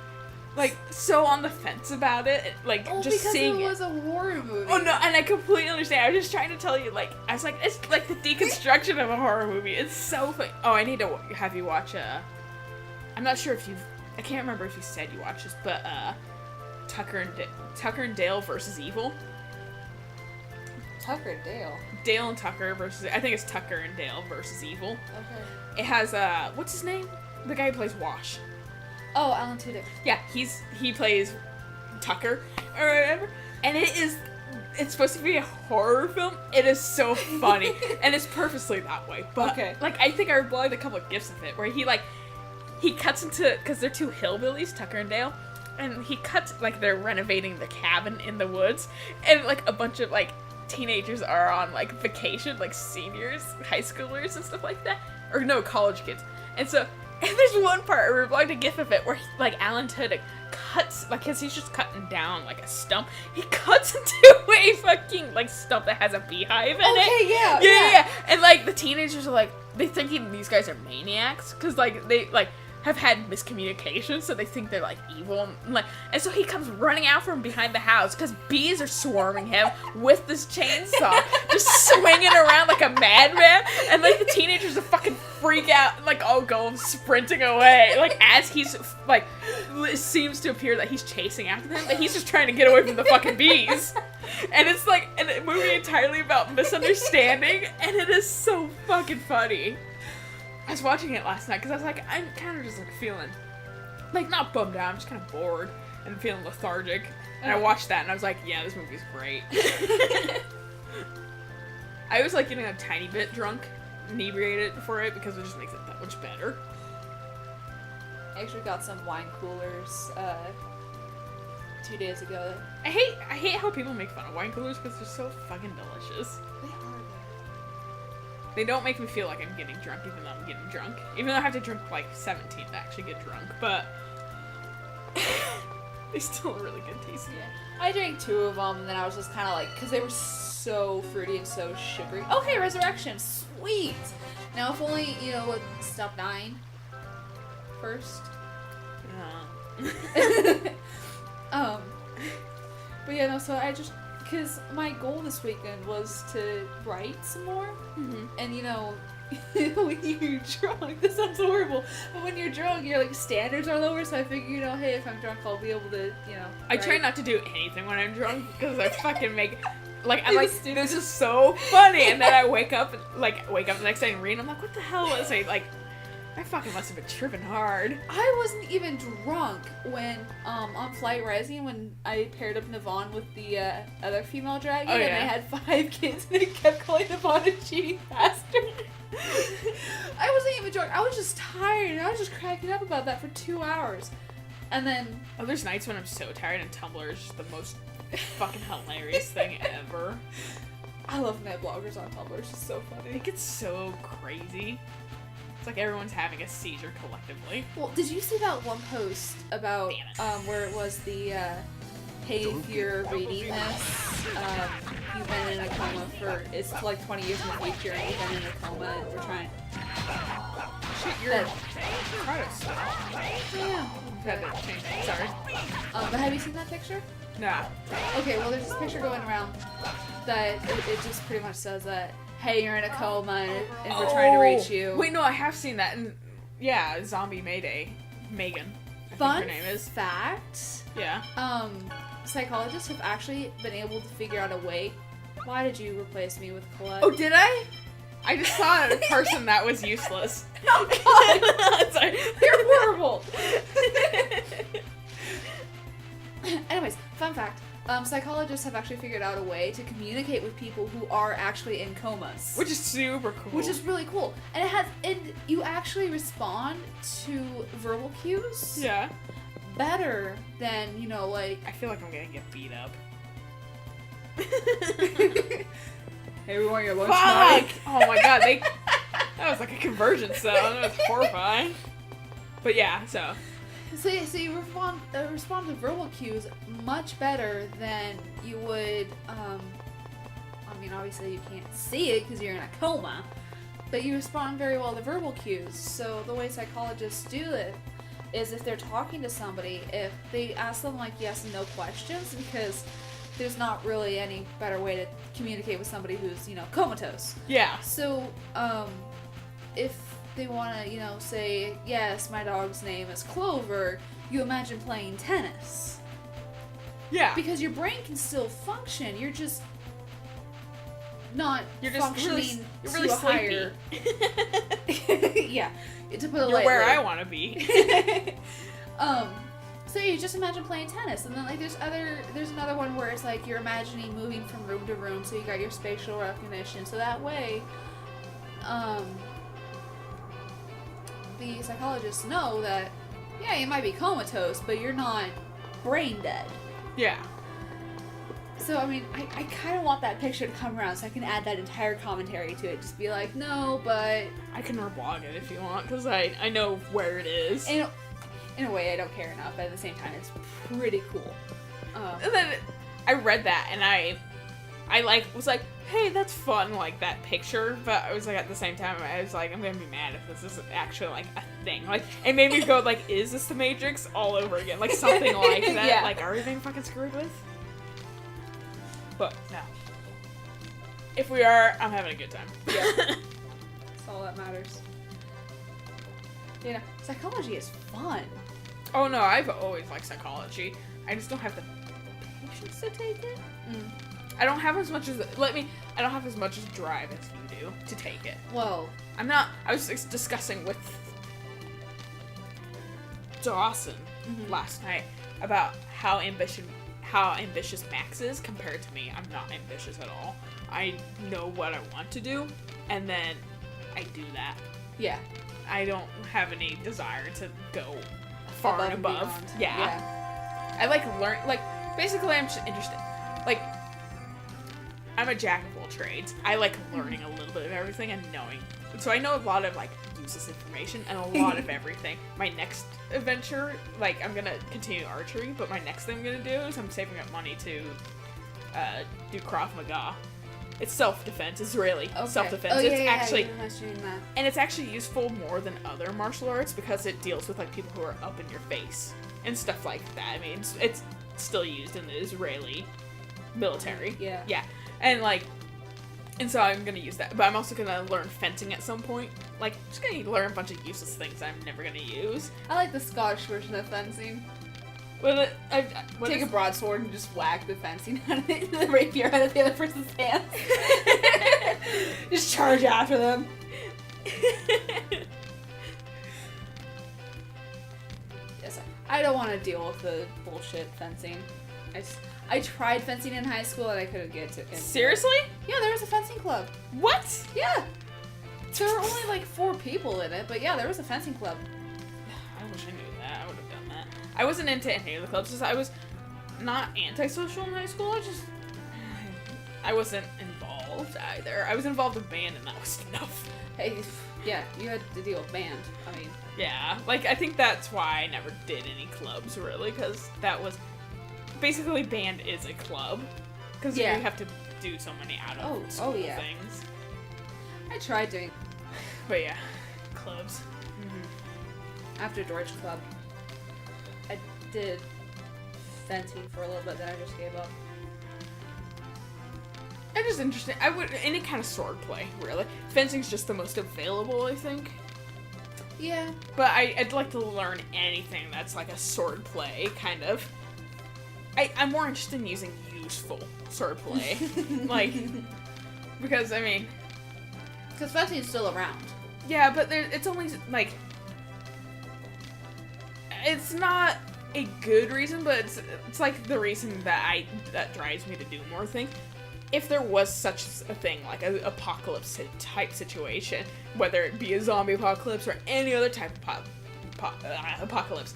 S1: so on the fence about it, like just seeing it.
S2: Because it was a horror movie.
S1: Oh no, and I completely understand. I was just trying to tell you, like, I was like, it's like the deconstruction of a horror movie. It's so funny. Oh, I need to have you watch I'm not sure if I can't remember if you said you watched this, but Tucker and Dale versus Evil.
S2: Tucker and Dale.
S1: Dale and Tucker versus, I think it's Tucker and Dale versus Evil.
S2: Okay.
S1: It has what's his name? The guy who plays Wash.
S2: Oh, Alan Tudyk.
S1: Yeah, he plays Tucker or whatever, and it's supposed to be a horror film. It is so funny, and it's purposely that way. But
S2: Okay.
S1: like, I think I uploaded a couple of gifs of it where he cuts into, because they're two hillbillies, Tucker and Dale, and he cuts, like, they're renovating the cabin in the woods, and like a bunch of like teenagers are on like vacation, like seniors, high schoolers and stuff like that, or no, college kids, and so. And there's one part, I revlogged a gif of it, where, Alan Tudyk cuts, because he's just cutting down, a stump. He cuts into a fucking, stump that has a beehive in it.
S2: Yeah.
S1: And, the teenagers are, they thinking these guys are maniacs, because, they, have had miscommunication, so they think they're, evil. And so he comes running out from behind the house, because bees are swarming him with this chainsaw, just swinging around like a madman, and, the teenagers are fucking freak out and, all go sprinting away, as he's, it seems to appear that he's chasing after them, but he's just trying to get away from the fucking bees. And it's, a movie entirely about misunderstanding, and it is so fucking funny. I was watching it last night because I was I'm kind of just feeling, not bummed out, I'm just kind of bored and feeling lethargic. And I watched that and I was like, yeah, this movie's great. I was getting a tiny bit drunk, inebriated for it because it just makes it that much better.
S2: I actually got some wine coolers 2 days ago.
S1: I hate how people make fun of wine coolers because they're so fucking delicious.
S2: They are good.
S1: They don't make me feel like I'm getting drunk, even though I'm getting drunk. Even though I have to drink 17 to actually get drunk, but they still are really good tasting.
S2: Yeah. I drank 2 of them, and then I was just kind of because they were so fruity and so sugary. Okay, Resurrection, sweet! Now, if only, would stop dying first. But yeah, no, so I just, because my goal this weekend was to write some more, and when you're drunk, this sounds horrible, but when you're drunk, your standards are lower, so I figure, hey, if I'm drunk, I'll be able to,
S1: I try not to do anything when I'm drunk, because I fucking make, I'm this is so funny, and then I wake up the next day and read, and I'm like, what the hell was I, I fucking must have been tripping hard.
S2: I wasn't even drunk when, on Flight Rising, when I paired up Navon with the other female dragon, and they had 5 kids, and they kept calling Navon a cheating bastard. I wasn't even drunk. I was just tired, and I was just cracking up about that for 2 hours. And then...
S1: Oh, there's nights when I'm so tired, and Tumblr is just the most fucking hilarious thing ever.
S2: I love net bloggers on Tumblr. It's just so funny.
S1: It gets so crazy. It's everyone's having a seizure collectively.
S2: Well, did you see that one post about where it was the hey, if you're reading this, you've been in a coma for, it's 20 years in the future, and you've been in a coma, and we're trying.
S1: Shit, you're kind of stuff.
S2: Yeah.
S1: Sorry.
S2: But have you seen that picture?
S1: Nah.
S2: Okay, well, there's this picture going around that it just pretty much says that, hey, you're in a coma and we're trying to reach you.
S1: Wait, no, I have seen that. And yeah, Zombie Mayday. Megan. I
S2: Fun
S1: think her name is.
S2: fact,
S1: Yeah.
S2: psychologists have actually been able to figure out a way. Why did you replace me with Colette?
S1: Oh, did I? I just saw a person that was useless.
S2: Oh, God.
S1: Sorry.
S2: You're horrible. Anyways, fun fact. Psychologists have actually figured out a way to communicate with people who are actually in comas.
S1: Which is super cool.
S2: Which is really cool. And you actually respond to verbal cues
S1: Yeah.
S2: better than, like...
S1: I feel like I'm gonna get beat up.
S2: Hey, we want your lunch
S1: Fuck!
S2: money.
S1: Oh my god, that was like a conversion sound. That was horrifying. But yeah, so.
S2: So you respond to verbal cues much better than you would, obviously you can't see it because you're in a coma, but you respond very well to verbal cues. So the way psychologists do it is if they're talking to somebody, if they ask them like yes and no questions, because there's not really any better way to communicate with somebody who's, comatose.
S1: Yeah.
S2: So, if they want to, say, yes, my dog's name is Clover, you imagine playing tennis.
S1: Yeah.
S2: Because your brain can still function, you're just not
S1: You're just
S2: functioning
S1: you're really
S2: to a
S1: sleepy.
S2: higher... yeah, to put it
S1: You're where
S2: lightly.
S1: I want to be.
S2: So you just imagine playing tennis, and then like there's another one where it's like you're imagining moving from room to room, so you got your spatial recognition. So that way, the psychologists know that yeah, you might be comatose, but you're not brain dead.
S1: Yeah.
S2: So I mean, I kind of want that picture to come around so I can add that entire commentary to it. Just be like, no, but
S1: I can reblog it if you want, because I know where it is.
S2: in a way, I don't care enough, but at the same time, it's pretty cool.
S1: And then I read that, and I was like, hey, that's fun, like, that picture, but I was like, at the same time, I was like, I'm gonna be mad if this isn't actually, like, a thing. Like, it made me go, like, is this the Matrix all over again? Like, something like that.
S2: Yeah.
S1: Like, are we being fucking screwed with? But, no. If we are, I'm having a good time.
S2: Yeah. That's all that matters. Psychology is fun.
S1: Oh, no, I've always liked psychology. I just don't have the patience to take it. I don't have as much as I don't have as much drive as you do to take it.
S2: Well,
S1: I was discussing with Dawson last night about how ambitious Max is compared to me. I'm not ambitious at all. I know what I want to do, and then I do that.
S2: yeah.
S1: I don't have any desire to go far and above.
S2: beyond.
S1: Yeah. I like learn, like, basically I'm just interested. Like, I'm a jack of all trades. I like learning a little bit of everything and knowing. So I know a lot of, like, useless information and a lot of everything. My next adventure, like, I'm gonna continue archery, but my next thing I'm gonna do is I'm saving up money to do Krav Maga. It's self-defense, Israeli self-defense.
S2: Oh, yeah,
S1: It's actually,
S2: you were mentioning that.
S1: and it's actually useful more than other martial arts because it deals with, like, people who are up in your face and stuff like that. I mean, it's still used in the Israeli military.
S2: Yeah.
S1: Yeah. And, like, and so I'm gonna use that. But I'm also gonna learn fencing at some point. Like, I'm just gonna learn a bunch of useless things I'm never gonna use.
S2: I like the Scottish version of fencing.
S1: But
S2: Take a broadsword and just whack the fencing out of it, the rapier out of the other person's hands. Just charge after them. Yes, I don't want to deal with the bullshit fencing. I tried fencing in high school and I couldn't get to it.
S1: Seriously?
S2: Yeah, there was a fencing club.
S1: What?
S2: Yeah. There were only like 4 people in it, but yeah, there was a fencing club.
S1: I wish I knew that. I would have done that. I wasn't into any of the clubs. Just I was not antisocial in high school. I wasn't involved either. I was involved in band, and that was enough.
S2: Hey, yeah, you had to deal with band. I mean,
S1: Yeah, like, I think that's why I never did any clubs, really, because that was... Basically, band is a club, because
S2: Yeah.
S1: you have to do so many out-of-school
S2: yeah.
S1: things.
S2: I tried doing
S1: But yeah, clubs.
S2: after Deutsch Club. I did fencing for a little bit, then I just gave up.
S1: It's just interesting. I would any kind of sword play, really. Fencing's just the most available, I think.
S2: Yeah.
S1: But I'd like to learn anything that's like a sword play, kind of. I'm more interested in using useful sword play. Like, because, I mean...
S2: Because fencing's still around.
S1: Yeah, but it's only, like... It's not a good reason, but it's like the reason that drives me to do more things. If there was such a thing, like an apocalypse type situation, whether it be a zombie apocalypse or any other type of apocalypse,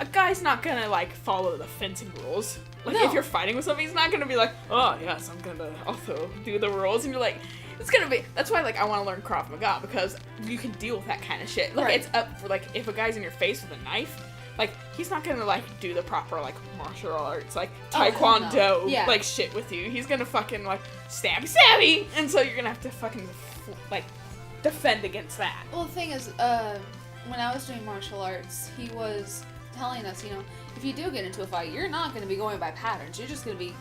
S1: a guy's not gonna, like, follow the fencing rules. Like,
S2: No.
S1: if you're fighting with somebody, he's not gonna be like, oh, yes, I'm gonna also do the rules. And you're like, it's gonna be... That's why, like, I want to learn Krav Maga, because you can deal with that kind of shit. Like,
S2: Right.
S1: it's up for, like, if a guy's in your face with a knife, like, he's not gonna, like, do the proper, like, martial arts, like,
S2: Oh, hell no.
S1: taekwondo,
S2: Yeah.
S1: like, shit with you. He's gonna fucking, like, stabby! And so you're gonna have to fucking, like, defend against that.
S2: Well, the thing is, when I was doing martial arts, he was telling us, if you do get into a fight, you're not going to be going by patterns. You're just going to be,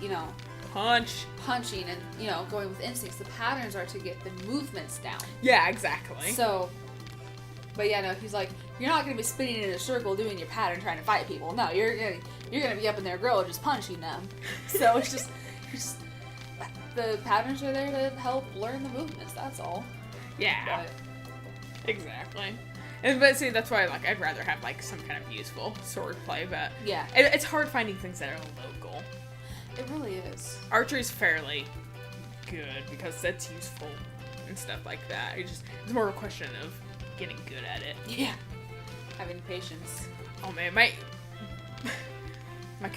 S1: Punch.
S2: punching and, going with instincts. The patterns are to get the movements down.
S1: Yeah, exactly.
S2: So, but yeah, no, he's like, you're not going to be spinning in a circle doing your pattern trying to fight people. No, you're gonna be up in their grill just punching them. So it's just the patterns are there to help learn the movements. That's all.
S1: Yeah.
S2: But,
S1: Exactly. But see, that's why, like, I'd rather have, like, some kind of useful sword play, but...
S2: yeah,
S1: It's hard finding things that are local.
S2: it really is.
S1: Archery's fairly good, because that's useful and stuff like that. It's more of a question of getting good at it.
S2: Yeah. Having patience.
S1: Oh, man, my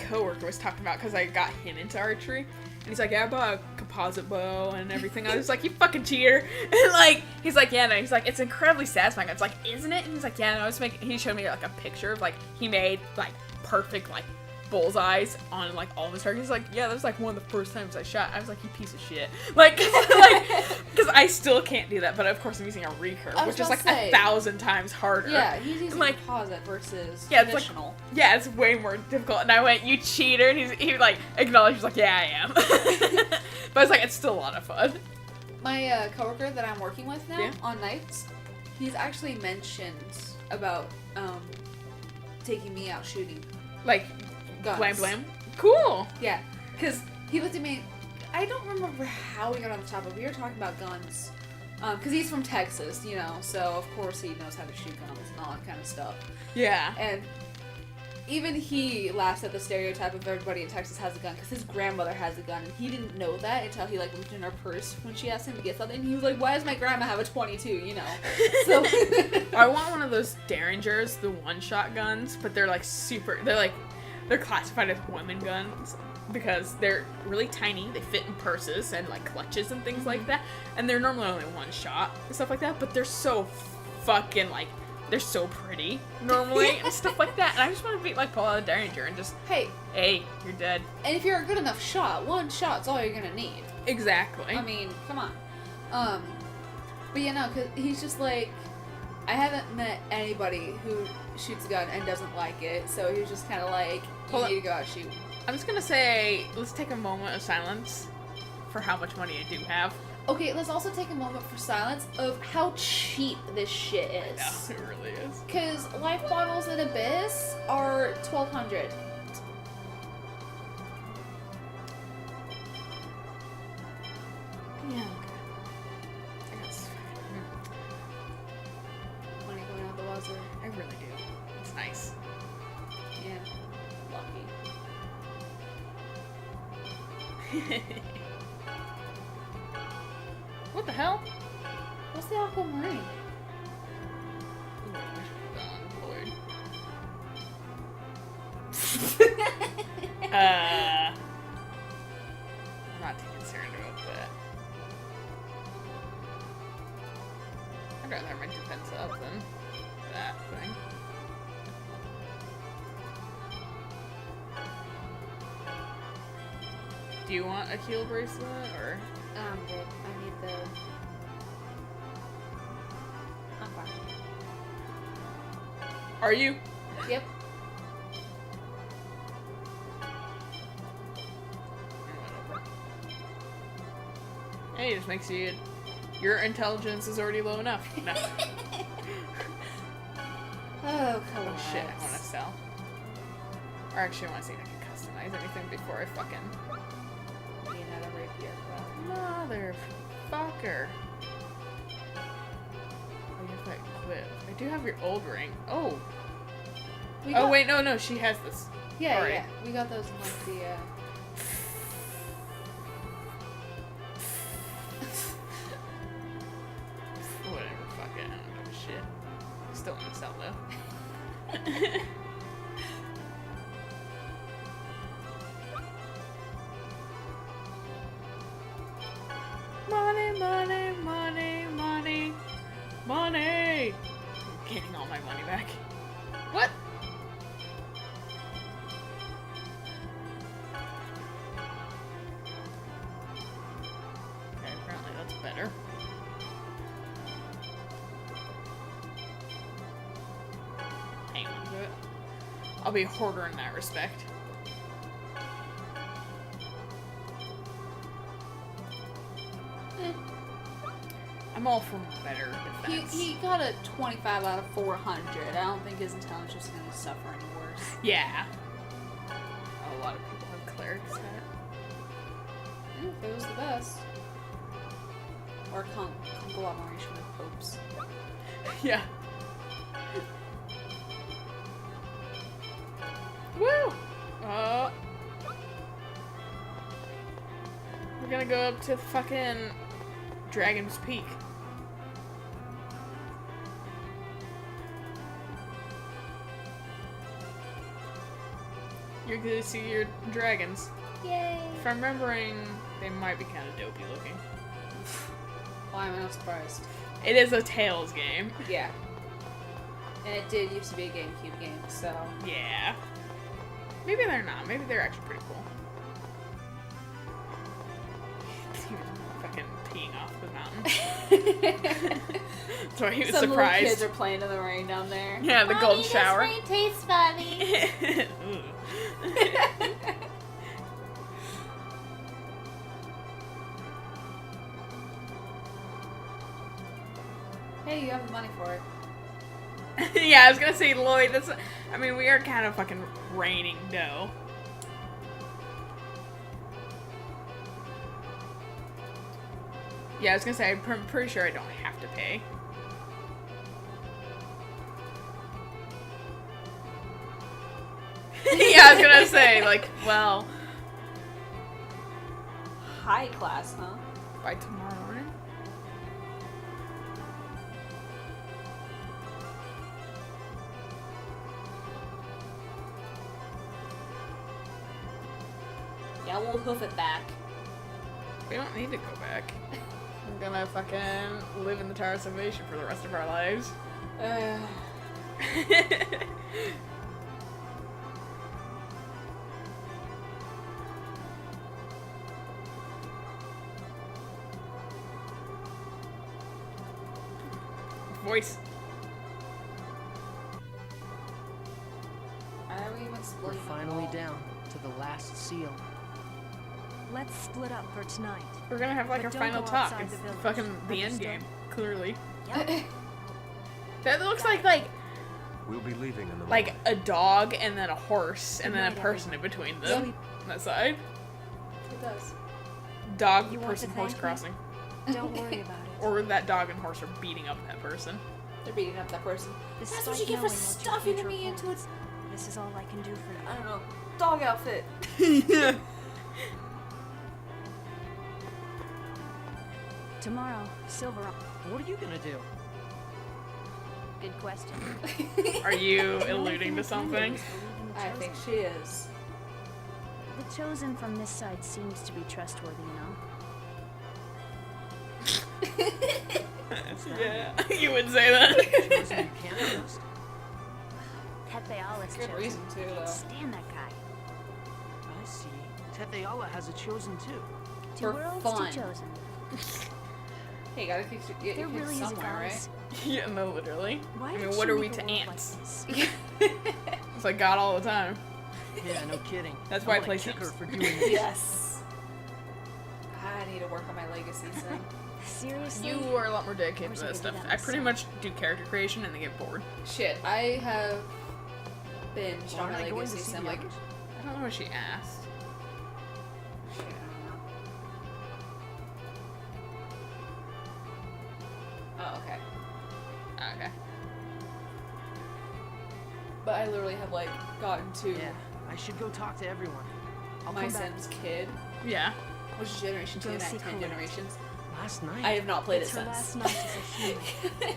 S1: coworker was talking about, because I got him into archery, and he's like, yeah, I bought a composite bow and everything. I was like, you fucking cheater. And, like, he's like, yeah, no. He's like, it's incredibly satisfying. I was like, isn't it? And he's like, yeah, no. He showed me, like, a picture of, like, he made, like, perfect, like, bullseyes on, like, all of his targets. He's like, yeah, that was, like, one of the first times I shot. I was like, you piece of shit. Like, because I still can't do that. But, of course, I'm using a recurve, which is, like, 1,000 times harder.
S2: Yeah, he's using
S1: like,
S2: composite versus
S1: yeah, it's like-
S2: traditional.
S1: Yeah, it's way more difficult. And I went, you cheater. And he like, acknowledged. He's like, yeah, I am. But it's like, it's still a lot of fun.
S2: My coworker that I'm working with now
S1: Yeah.
S2: on nights, he's actually mentioned about taking me out shooting
S1: Like,
S2: guns.
S1: blam blam. Cool.
S2: Yeah, because he looked at me. I don't remember how we got on the topic. We were talking about guns. Because he's from Texas, so of course he knows how to shoot guns and all that kind of stuff.
S1: Yeah.
S2: And even he laughs at the stereotype of everybody in Texas has a gun because his grandmother has a gun, and he didn't know that until he, like, looked in her purse when she asked him to get something. And he was like, why does my grandma have a 22, So
S1: I want one of those Derringers, the one-shot guns, but they're, like, they're classified as women guns because they're really tiny. They fit in purses and, like, clutches and things like that. And they're normally only one shot and stuff like that, but they're so fucking, like, they're so pretty normally and stuff like that. And I just want to be, like, pull out a Derringer and just,
S2: hey,
S1: you're dead.
S2: and if you're a good enough shot, one shot's all you're gonna need.
S1: Exactly.
S2: I mean, come on. But yeah, no, because he's just like, I haven't met anybody who shoots a gun and doesn't like it, so he was just kind of like, you
S1: Hold
S2: need
S1: up.
S2: to go out shoot.
S1: I'm just gonna say, let's take a moment of silence for how much money I do have.
S2: Okay, let's also take a moment for silence of how cheap this shit is.
S1: No, it really is.
S2: Because life bottles in Abyss are $1,200.
S1: Yeah, okay. I guess.
S2: Money going out the wazoo.
S1: I really do. It's nice.
S2: Yeah. Lucky.
S1: What the hell?
S2: What's the aquamarine?
S1: Ooh, I should have gone, Lloyd. I'm not too concerned about that. I'd rather have my defense up than that thing. Do you want a heal bracelet, or?
S2: I'm good. I need the... I'm fine.
S1: Are you?
S2: Yep.
S1: Whatever. Hey, it just makes you... Your intelligence is already low enough. No.
S2: Oh,
S1: Oh shit, I want to sell. Or actually, I want to see if I can customize anything before I fucking...
S2: Be another rapier.
S1: Motherfucker. Oh, you have to equip. I do have your old ring. Oh. Oh, wait, no, she has this.
S2: Yeah,
S1: Alright.
S2: yeah. We got those in like the,
S1: Whatever, fuck it. I don't give a shit. Still want to sell though. Money, money, money, money, money. I'm getting all my money back. What? Okay, apparently that's better. Hang on to it. I'll be a hoarder in that respect. I'm all for better defense.
S2: he got a 25 out of 400. I don't think his intelligence is going to suffer any worse.
S1: Yeah. A lot of people have clerics hat.
S2: Yeah, if it was the best. Or conglomeration of popes.
S1: Yeah. Woo! We're gonna go up to fucking Dragon's Peak. You're gonna see your dragons.
S2: Yay!
S1: If I'm remembering, they might be kind of dopey looking.
S2: Why am I not surprised?
S1: It is a Tales game.
S2: Yeah. And it did used to be a GameCube game, so...
S1: Yeah. Maybe they're not. Maybe they're actually pretty cool. Fucking peeing off the mountain. That's why he was
S2: Some
S1: surprised.
S2: little kids are playing in the rain down there.
S1: Yeah, the gold shower.
S2: This rain tastes funny. Hey, you have the money for it.
S1: Yeah, I was gonna say, Lloyd, that's... I mean, we are kind of fucking raining dough. Yeah, I was gonna say, I'm pretty sure I don't have to pay. Yeah, I was gonna say, like, well...
S2: High class, huh?
S1: By tomorrow morning?
S2: Yeah, we'll hoof it back.
S1: We don't need to go back. I'm gonna fucking live in the Tower of Salvation for the rest of our lives. Voice.
S2: Are we even
S4: We're
S2: splitting up
S4: finally
S2: at all?
S4: down to the last seal.
S7: Let's split up for tonight.
S1: We're gonna have like
S7: But
S1: our
S7: don't
S1: final
S7: go
S1: talk.
S7: outside
S1: It's
S7: the village.
S1: fucking the end
S7: Understood?
S1: game, clearly.
S7: Yep.
S1: That looks like
S5: We'll be leaving in the
S1: like
S5: morning.
S1: a dog and then a horse and
S7: Good
S1: then a
S7: night,
S1: person in
S7: everyone.
S1: between them. On that side.
S2: It does.
S1: Dog,
S7: You want
S1: person,
S7: to
S1: horse
S7: thank me?
S1: crossing.
S7: Don't worry about it.
S1: Or that dog and horse are beating up that person.
S2: They're beating up that person.
S7: Despite
S2: That's what you get for
S7: knowing what your
S2: stuffing
S7: future
S2: me into
S7: holds,
S2: its,
S7: This is all I can do for you.
S2: I don't know, dog outfit.
S1: Yeah.
S7: Tomorrow, Silver.
S4: What are you gonna do?
S3: Good question.
S1: Are you
S7: The only
S1: alluding
S7: thing
S1: to
S7: I can do
S1: something?
S7: is believe in the
S2: I
S7: chosen.
S2: think she is.
S3: The chosen from this side seems to be trustworthy, you know?
S1: Yeah, you would say that.
S4: Chosen you can't trust?
S3: Tepeala's
S2: Good
S3: chosen.
S2: reason to,
S3: Can't
S2: though.
S3: stand that guy.
S4: I see. Tetheala has a chosen too.
S3: Two
S2: For
S3: worlds,
S2: fun.
S3: two chosen.
S2: Hey, you gotta keep
S3: There
S2: your
S3: really
S2: kids
S3: is
S2: somewhere,
S3: guys.
S1: Yeah, no, literally.
S3: Why
S1: I
S3: did
S1: mean,
S3: she
S1: what are we
S3: make
S1: to
S3: a world
S1: ants?
S3: Like this?
S2: right?
S1: It's like God all the time.
S4: Yeah, no kidding.
S1: That's why I
S4: wanna
S1: play
S4: kick her
S1: Sims.
S4: for doing this.
S2: Yes. God need to work on my legacy sim.
S7: Seriously?
S1: You are a lot more dedicated
S7: wish
S1: to
S7: I
S1: that
S7: could do
S1: stuff.
S7: that
S1: I pretty
S7: myself.
S1: much do character creation and then get bored.
S2: Shit, I have binged on
S4: Aren't
S2: my
S4: I going to
S2: legacy
S4: see
S2: sim
S4: the
S2: like.
S4: others?
S1: I don't know what she asked.
S2: Shit, I don't know. Oh, okay.
S1: Okay.
S2: But I literally have like gotten to
S4: Yeah, I should go talk to everyone. I'll
S2: my
S4: come back.
S2: Sims kid,
S1: Yeah.
S2: which is Generation 2
S7: Go
S2: and
S7: see
S2: 10
S7: Colette.
S2: generations.
S4: Last night.
S2: I have not played
S7: It's
S2: it
S7: her
S2: since.
S7: last night as a human.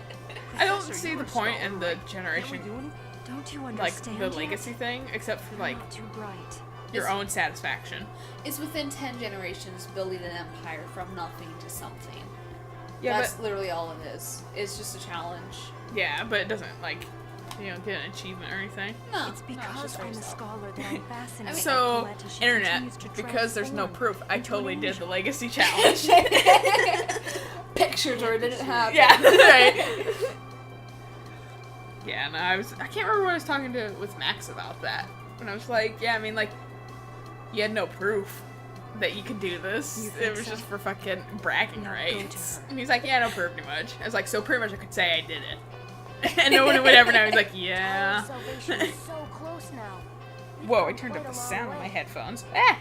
S1: I don't
S4: Professor,
S1: see
S4: you
S1: the
S4: were a
S1: point
S4: scholar,
S1: in the
S4: right? Can't we
S1: generation,
S4: do anything?
S7: Don't you
S1: like,
S7: understand
S1: the
S7: yet?
S1: legacy thing, except for, like,
S7: Not too bright.
S1: your
S2: It's-
S1: own satisfaction.
S2: It's within 10 generations building an empire from nothing to something.
S1: Yeah,
S2: That's literally all it is. It's just a challenge.
S1: yeah, but it doesn't, like, you know, get an achievement or anything.
S2: No,
S7: It's
S2: no,
S7: because
S2: just for
S7: I'm a
S2: yourself.
S7: scholar that I'm fascinated by
S1: So,
S7: Colette as she
S1: internet,
S7: continues to
S1: because there's no
S7: transform
S1: proof, I
S7: into an
S1: totally did the
S7: angel.
S1: legacy challenge.
S2: Pictures or it didn't happen.
S1: Yeah, right. Yeah, no, I can't remember what I was talking with Max about that. And I was like, yeah, I mean, like, you had no proof that you could do this.
S7: You
S1: It
S7: think
S1: was
S7: so?
S1: just for fucking bragging,
S7: Now
S1: right?
S7: go to her.
S1: And he's like, yeah, no proof, pretty much. I was like, so pretty much I could say I did it. And no one would ever know. He's like, yeah.
S3: Our salvation is so close now. We've
S1: Whoa, I
S3: come
S1: turned up
S3: quite
S1: the
S3: a long
S1: sound on my
S3: way.
S1: headphones. Ah!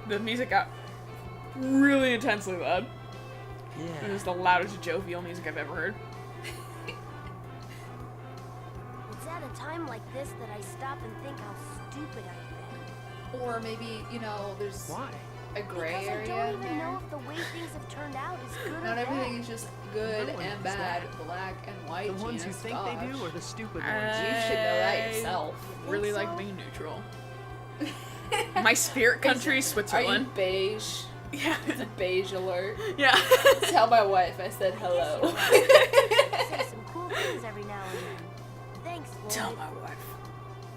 S1: The music got really intensely loud. It
S4: Yeah.
S1: was the loudest jovial music I've ever heard.
S3: It's at a time like this that I stop and think how stupid I've been.
S2: Or maybe, you know, there's
S4: Why?
S2: a gray
S3: Because I
S2: area
S3: don't
S2: in
S3: even
S2: there.
S3: know if the way things have turned out is good
S2: Not
S3: or
S2: everything
S3: bad.
S2: is just good
S4: No one
S2: and
S4: knows
S2: bad,
S4: that.
S2: black and white.
S4: The ones who
S2: Genius,
S4: think they do
S2: gosh.
S4: or the stupid
S1: Uh,
S4: ones?
S2: You should know that yourself.
S1: Really
S3: so?
S1: like being neutral. My spirit country,
S2: Are
S1: Switzerland.
S2: you beige?
S1: Yeah.
S2: It's a beige alert.
S1: Yeah.
S2: Tell my wife I said hello.
S3: Say some cool things every now and then. Thanks, Lloyd.
S1: Tell my wife.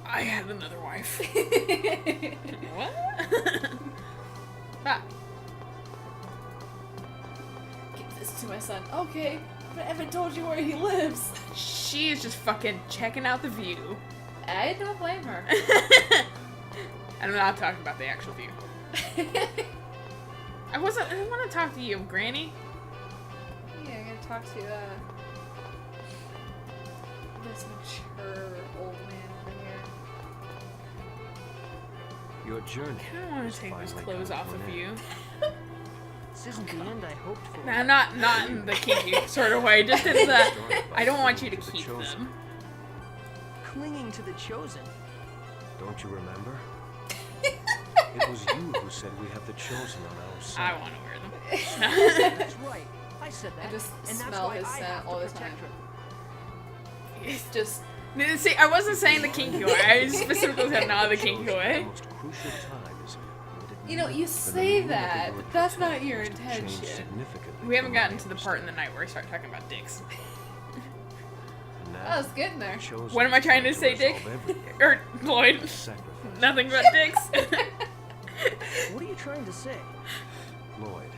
S1: I had another wife. What? Ah.
S2: Give this to my son. Okay, but I haven't told you where he lives.
S1: She is just fucking checking out the view.
S2: I don't blame her.
S1: I'm not talking about the actual view. I want to talk to you, Granny.
S2: Yeah, I'm gonna talk to this mature old man over here.
S5: Your journey.
S1: I don't want
S5: is
S1: to take those
S5: finally
S1: clothes
S5: coming
S1: off
S5: to
S1: of
S5: an
S1: you.
S5: end.
S4: This isn't the end I hoped for.
S1: Nah, not in the kinky sort of way. Just in the. I don't want you to keep them.
S4: Clinging to the chosen.
S5: Don't you remember? It was you who said we have the chosen on our
S1: I
S5: side.
S1: want to wear them.
S4: That's right. I said that.
S2: I just
S4: and that's
S2: smell
S4: why
S2: his
S4: I
S2: scent
S4: have to
S2: all the
S4: protect
S2: time.
S4: her.
S2: It's just
S1: See, I wasn't saying the kinky way. I specifically said not the kinky
S5: The
S1: way.
S5: most crucial time is when it
S2: You know, you
S5: for the
S2: say
S5: meaning of the
S2: that,
S5: word
S2: but that's not
S5: protect
S2: your
S5: was to change
S2: intention.
S5: significantly
S1: We haven't
S5: from
S1: gotten
S5: my
S1: to the part in the
S5: understanding.
S1: night where I start talking about dicks.
S5: And now,
S2: I was getting there.
S5: the chosen
S1: What am I
S5: is
S1: trying to say,
S5: resolve
S1: Dick?
S5: everything.
S1: Or Lloyd?
S5: Sacrifice.
S1: Nothing but dicks.
S4: What are you trying to say?
S5: Lloyd,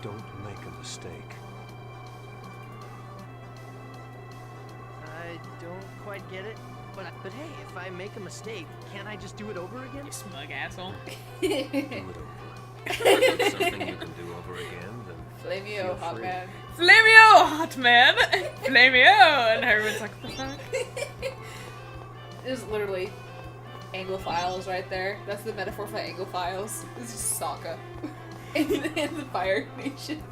S5: don't make a mistake.
S4: I don't quite get it. But hey, if I make a mistake, can't I just do it over again?
S1: You smug asshole.
S5: Do it over. If it's something you can do over again, then
S2: Flameo,
S5: feel
S2: hot
S5: free.
S2: man.
S1: Flameo, hot man! Flameo! And everyone's like, what the fuck?
S2: There's literally Anglophiles right there. That's the metaphor for Anglophiles. This is Sokka in the Fire Nation.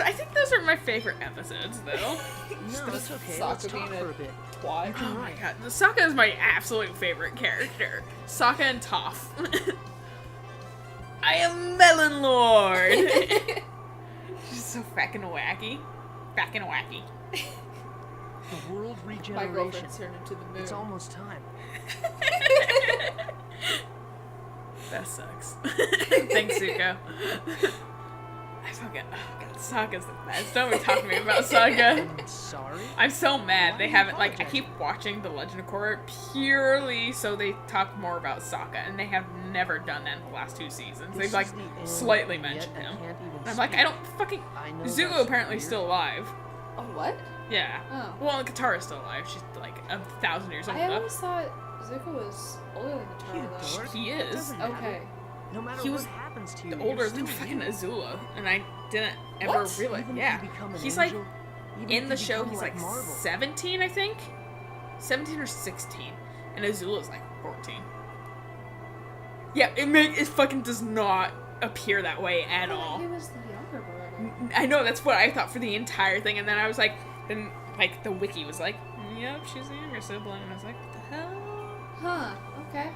S1: I think those are my favorite episodes, though.
S4: No, it's okay. Let's
S2: Sokka
S4: talk
S2: being
S4: for a bit.
S2: Twat.
S1: Oh my god, Sokka is my absolute favorite character. Sokka and Toph. I am Melon Lord! She's so fucking wacky. Fucking wacky.
S4: The world
S2: My
S4: regeneration.
S2: girlfriend's turned into the moon.
S4: It's almost time.
S1: That sucks. Thanks, Zuko. I fucking. Oh god, Sokka's the best. Don't even talk to me about Sokka.
S4: I'm sorry.
S1: I'm so mad
S4: Why
S1: they
S4: are you
S1: haven't, like, I
S4: apologizing?
S1: keep watching The Legend of Korra purely so they talk more about Sokka, and they have never done that in the last 2 seasons. They've,
S4: This
S1: like,
S4: is the end,
S1: slightly
S4: and yet
S1: mentioned
S4: I
S1: him.
S4: can't even
S1: And I'm like, I
S4: speak.
S1: don't fucking.
S4: I know
S1: Zuko
S4: that's
S1: apparently
S4: weird.
S1: still alive.
S2: Oh, what?
S1: Yeah.
S2: Oh.
S1: Well, Katara's still alive. She's, like, 1,000 years old
S2: I
S1: enough.
S2: always thought Zuko was older than
S4: You
S2: Katara,
S4: dork.
S1: He
S4: That
S1: is.
S4: doesn't
S2: though.
S4: matter.
S2: Okay.
S4: No matter
S1: He
S4: what
S1: was
S4: happens to you,
S1: older
S4: you're
S1: than
S4: still
S1: fucking
S4: you.
S1: Azula, and I didn't ever
S2: What?
S1: realize.
S4: Even if
S1: Yeah,
S4: you become an
S1: he's
S4: angel,
S1: like
S4: even
S1: in
S4: if
S1: the
S4: you
S1: show.
S4: become
S1: He's like
S4: Marvel.
S1: 17, I think, 17 or 16, and Azula's like 14. Yeah, it fucking does not appear that way at
S2: I thought
S1: all.
S2: he was the younger brother.
S1: I know, that's what I thought for the entire thing, and then I was like, then like the wiki was like, yep, she's the younger sibling, and I was like, what the hell?
S2: Huh, okay.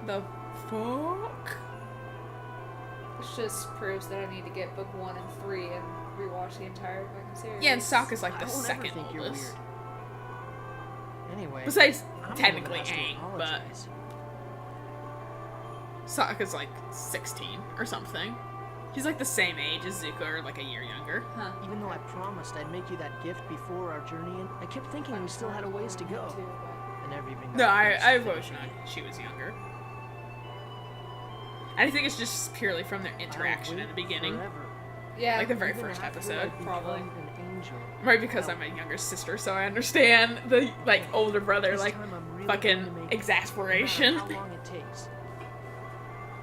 S1: The fuck?
S2: This just proves that I need to get book 1 and 3 and rewatch the entire fucking series.
S1: Yeah, and Sokka's like the
S4: I won't ever
S1: second
S4: think you're
S1: oldest.
S4: weird. Anyway,
S1: Besides,
S4: I'm the
S1: technically
S4: one that has to
S1: Aang, but
S4: apologize.
S1: Sokka's like 16 or something. He's like the same age as Zuko, or like a year younger.
S2: Huh.
S4: Even though I promised I'd make you that gift before our journey, and I kept thinking we still had a ways to go.
S2: Too, but-
S4: I never even got
S1: No,
S4: a chance to
S1: I've
S4: finish
S1: always
S4: it.
S1: known she was younger. And I think it's just purely from their interaction
S4: I'll
S1: in the
S4: wait
S1: beginning.
S4: forever,
S2: Yeah.
S1: Like the very
S4: even
S1: first
S4: after
S1: episode.
S4: I become
S2: Probably.
S4: an angel.
S1: Right, because I'm a younger sister, so I understand the, like, older brother,
S4: This
S1: like,
S4: time I'm really
S1: fucking
S4: going to make it,
S1: exasperation.
S4: no matter how long it takes.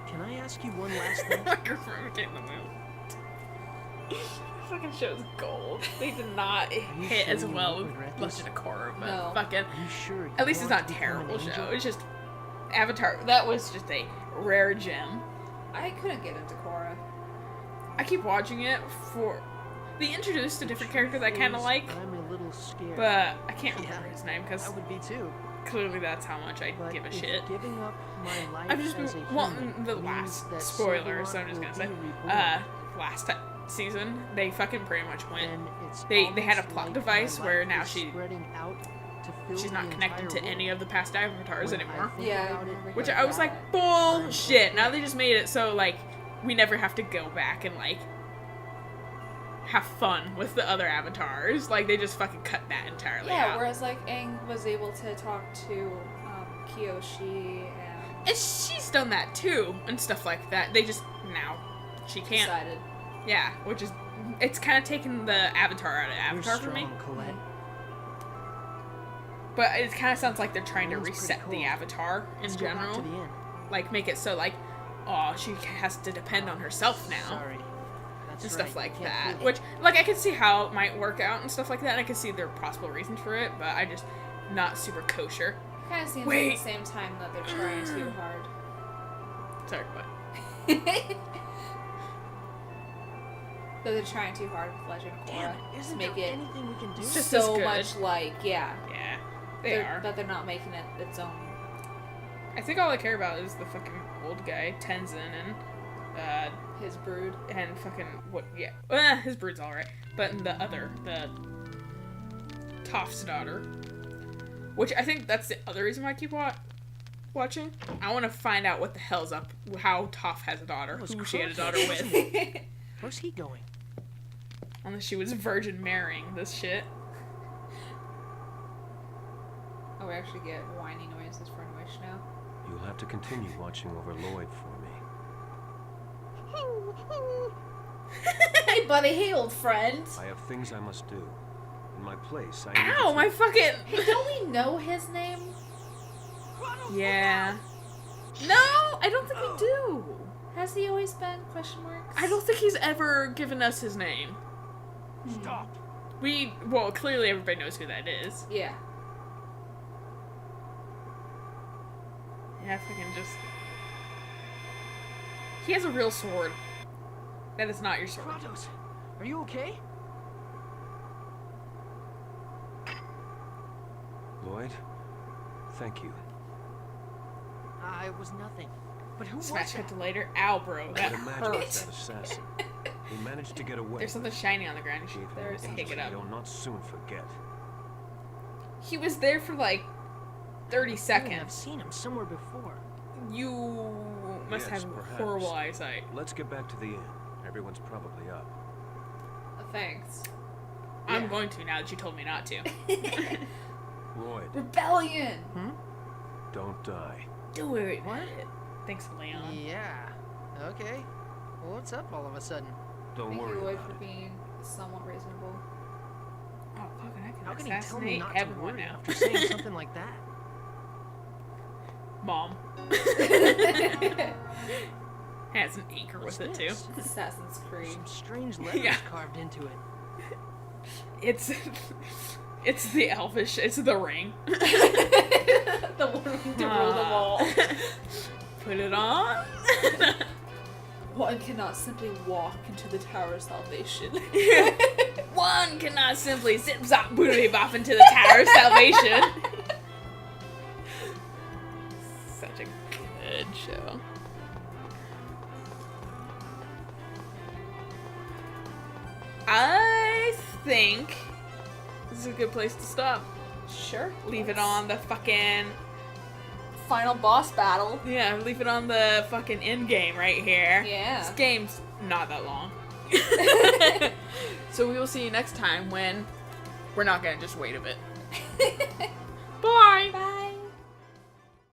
S4: Can I ask you one last thing?
S1: Microphone getting the moon. Fucking show's gold. They did not hit
S4: sure
S1: as
S4: you
S1: well
S4: won't
S1: with
S4: regret
S1: Legend
S4: this?
S1: of Korra, but
S2: No.
S1: fucking,
S4: Are you sure you
S1: at least it's
S4: want
S1: not
S4: to
S1: a
S4: become an
S1: terrible show.
S4: angel?
S1: It's just Avatar. That was just a rare gem.
S2: I couldn't get into Korra.
S1: I keep watching it for. They introduced a different character that I kind of
S4: Is
S1: like,
S4: I'm a little scared.
S1: but I can't
S4: Yeah.
S1: remember his name because
S4: I would be too.
S1: clearly that's how much I
S4: But
S1: give a
S4: if
S1: shit.
S4: giving up my life
S1: I've just
S4: as a
S1: been wanting
S4: human
S1: the
S4: means
S1: last
S4: that
S1: spoilers, so
S4: Sylveon
S1: I'm just
S4: will
S1: gonna say,
S4: be reborn,
S1: last season they fucking pretty much went.
S4: then it's
S1: they had a
S4: almost
S1: plot
S4: like
S1: device
S4: my
S1: where
S4: life
S1: now
S4: is
S1: she-
S4: spreading out to fill
S1: She's
S4: the
S1: not connected to
S4: entire
S1: any of the past avatars
S4: When I
S1: anymore.
S4: think
S2: Yeah,
S4: about
S2: I
S4: it,
S2: remember
S1: Which
S2: hearing
S1: I was like,
S2: that.
S1: bullshit. Now they just made it so like we never have to go back and like have fun with the other avatars. Like they just fucking cut that entirely
S2: Yeah,
S1: out.
S2: whereas like Aang was able to talk to Kyoshi and
S1: And she's done that too and stuff like that. They just now she can't.
S2: decided.
S1: Yeah, which is it's kind of taken the avatar out of
S4: You're
S1: Avatar for me.
S4: strong, Colette.
S1: But it kind of sounds like they're trying to
S4: That was
S1: reset
S4: pretty
S1: the
S4: cool.
S1: avatar in
S4: Let's go back
S1: general.
S4: to the end.
S1: Like make it so like, oh, she has to depend on herself now.
S4: Sorry. That's
S1: And
S4: right,
S1: stuff like
S4: you can't
S1: that.
S4: feel it.
S1: Which, like, I can see how it might work out and stuff like that, and I can see there are possible reasons for it, but I just not super kosher.
S2: Kind of seems
S1: Wait.
S2: like at the same time that they're trying too hard.
S1: Sorry, what?
S2: That they're trying too hard with Legend of
S4: Damn
S2: Korra
S4: it,
S2: to
S4: isn't
S2: make
S4: there
S2: it
S4: anything we can do?
S1: Just as
S2: so
S1: good.
S2: much like, yeah.
S1: Yeah, they are.
S2: That they're not making it its own.
S1: I think all I care about is the fucking old guy, Tenzin,
S2: His brood.
S1: and fucking, what, yeah. His brood's alright. But the other, the Toph's daughter. Which I think that's the other reason why I keep watching. I want to find out what the hell's up, how Toph has a daughter,
S4: That was
S1: who she had a
S4: crazy.
S1: daughter with.
S4: Where's he going?
S1: Unless she was virgin marrying this shit.
S2: Oh, we actually get whiny noises for Wish now.
S5: You'll have to continue watching over Lloyd for me.
S2: Hey, buddy. Hey, old friend.
S5: I have things I must do. In my place, I need
S1: Ow,
S5: to
S1: my fucking...
S2: Hey, don't we know his name?
S1: Yeah. No, I don't think we do.
S2: Has he always been? Question marks.
S1: I don't think he's ever given us his name.
S4: Stop.
S1: Well, clearly everybody knows who that is.
S2: Yeah.
S1: Yeah, fucking just... He has a real sword. That is not your sword.
S4: Kratos, are you okay?
S5: Lloyd, thank you.
S4: It was nothing. But who
S1: Smash
S4: was
S1: cut
S4: that?
S1: to later. Ow, bro, that
S5: But imagine
S1: hurts.
S5: that assassin. He managed to get away.
S1: There's something shiny on the ground. You
S5: Gave him
S1: should
S2: There's
S5: an
S1: pick it
S5: angel
S1: up.
S5: he'll not soon forget.
S1: He was there for like 30
S4: I've
S1: seconds.
S4: seen him somewhere before.
S1: You must
S5: Yes,
S1: have
S5: perhaps.
S1: horrible eyesight.
S5: Let's get back to the inn. Everyone's probably up.
S2: Thanks.
S1: I'm
S2: Yeah.
S1: going to now that you told me not to.
S5: Lloyd,
S2: Rebellion.
S5: don't die.
S1: Do it.
S4: What?
S1: Thanks, Leon.
S4: Yeah. Okay. Well, what's up all of a sudden?
S5: Don't
S2: Thank
S5: worry
S2: you, Lloyd,
S5: about
S2: for
S5: it.
S2: being somewhat reasonable.
S1: Oh, fucking I
S4: How
S1: can
S4: can he tell me
S1: assassinate
S4: not to
S1: everyone
S4: worry
S1: now.
S4: after saying something like that?
S1: Mom. It has an anchor with it too.
S4: this?
S2: It's Assassin's Creed.
S4: Some strange letters
S1: Yeah.
S4: carved into it.
S1: It's the elvish. It's the ring.
S2: The one to rule them all.
S1: Put it on.
S2: One cannot simply walk into the Tower of Salvation.
S1: One cannot simply zip zop boodly bop into the Tower of Salvation. Such a good show. I think this is a good place to stop.
S2: Sure.
S1: Leave it on the fucking
S2: Final boss battle.
S1: yeah. Leave it on the fucking end game right here.
S2: Yeah.
S1: This game's not that long. So we will see you next time when we're not gonna just wait a bit. Bye.
S2: Bye.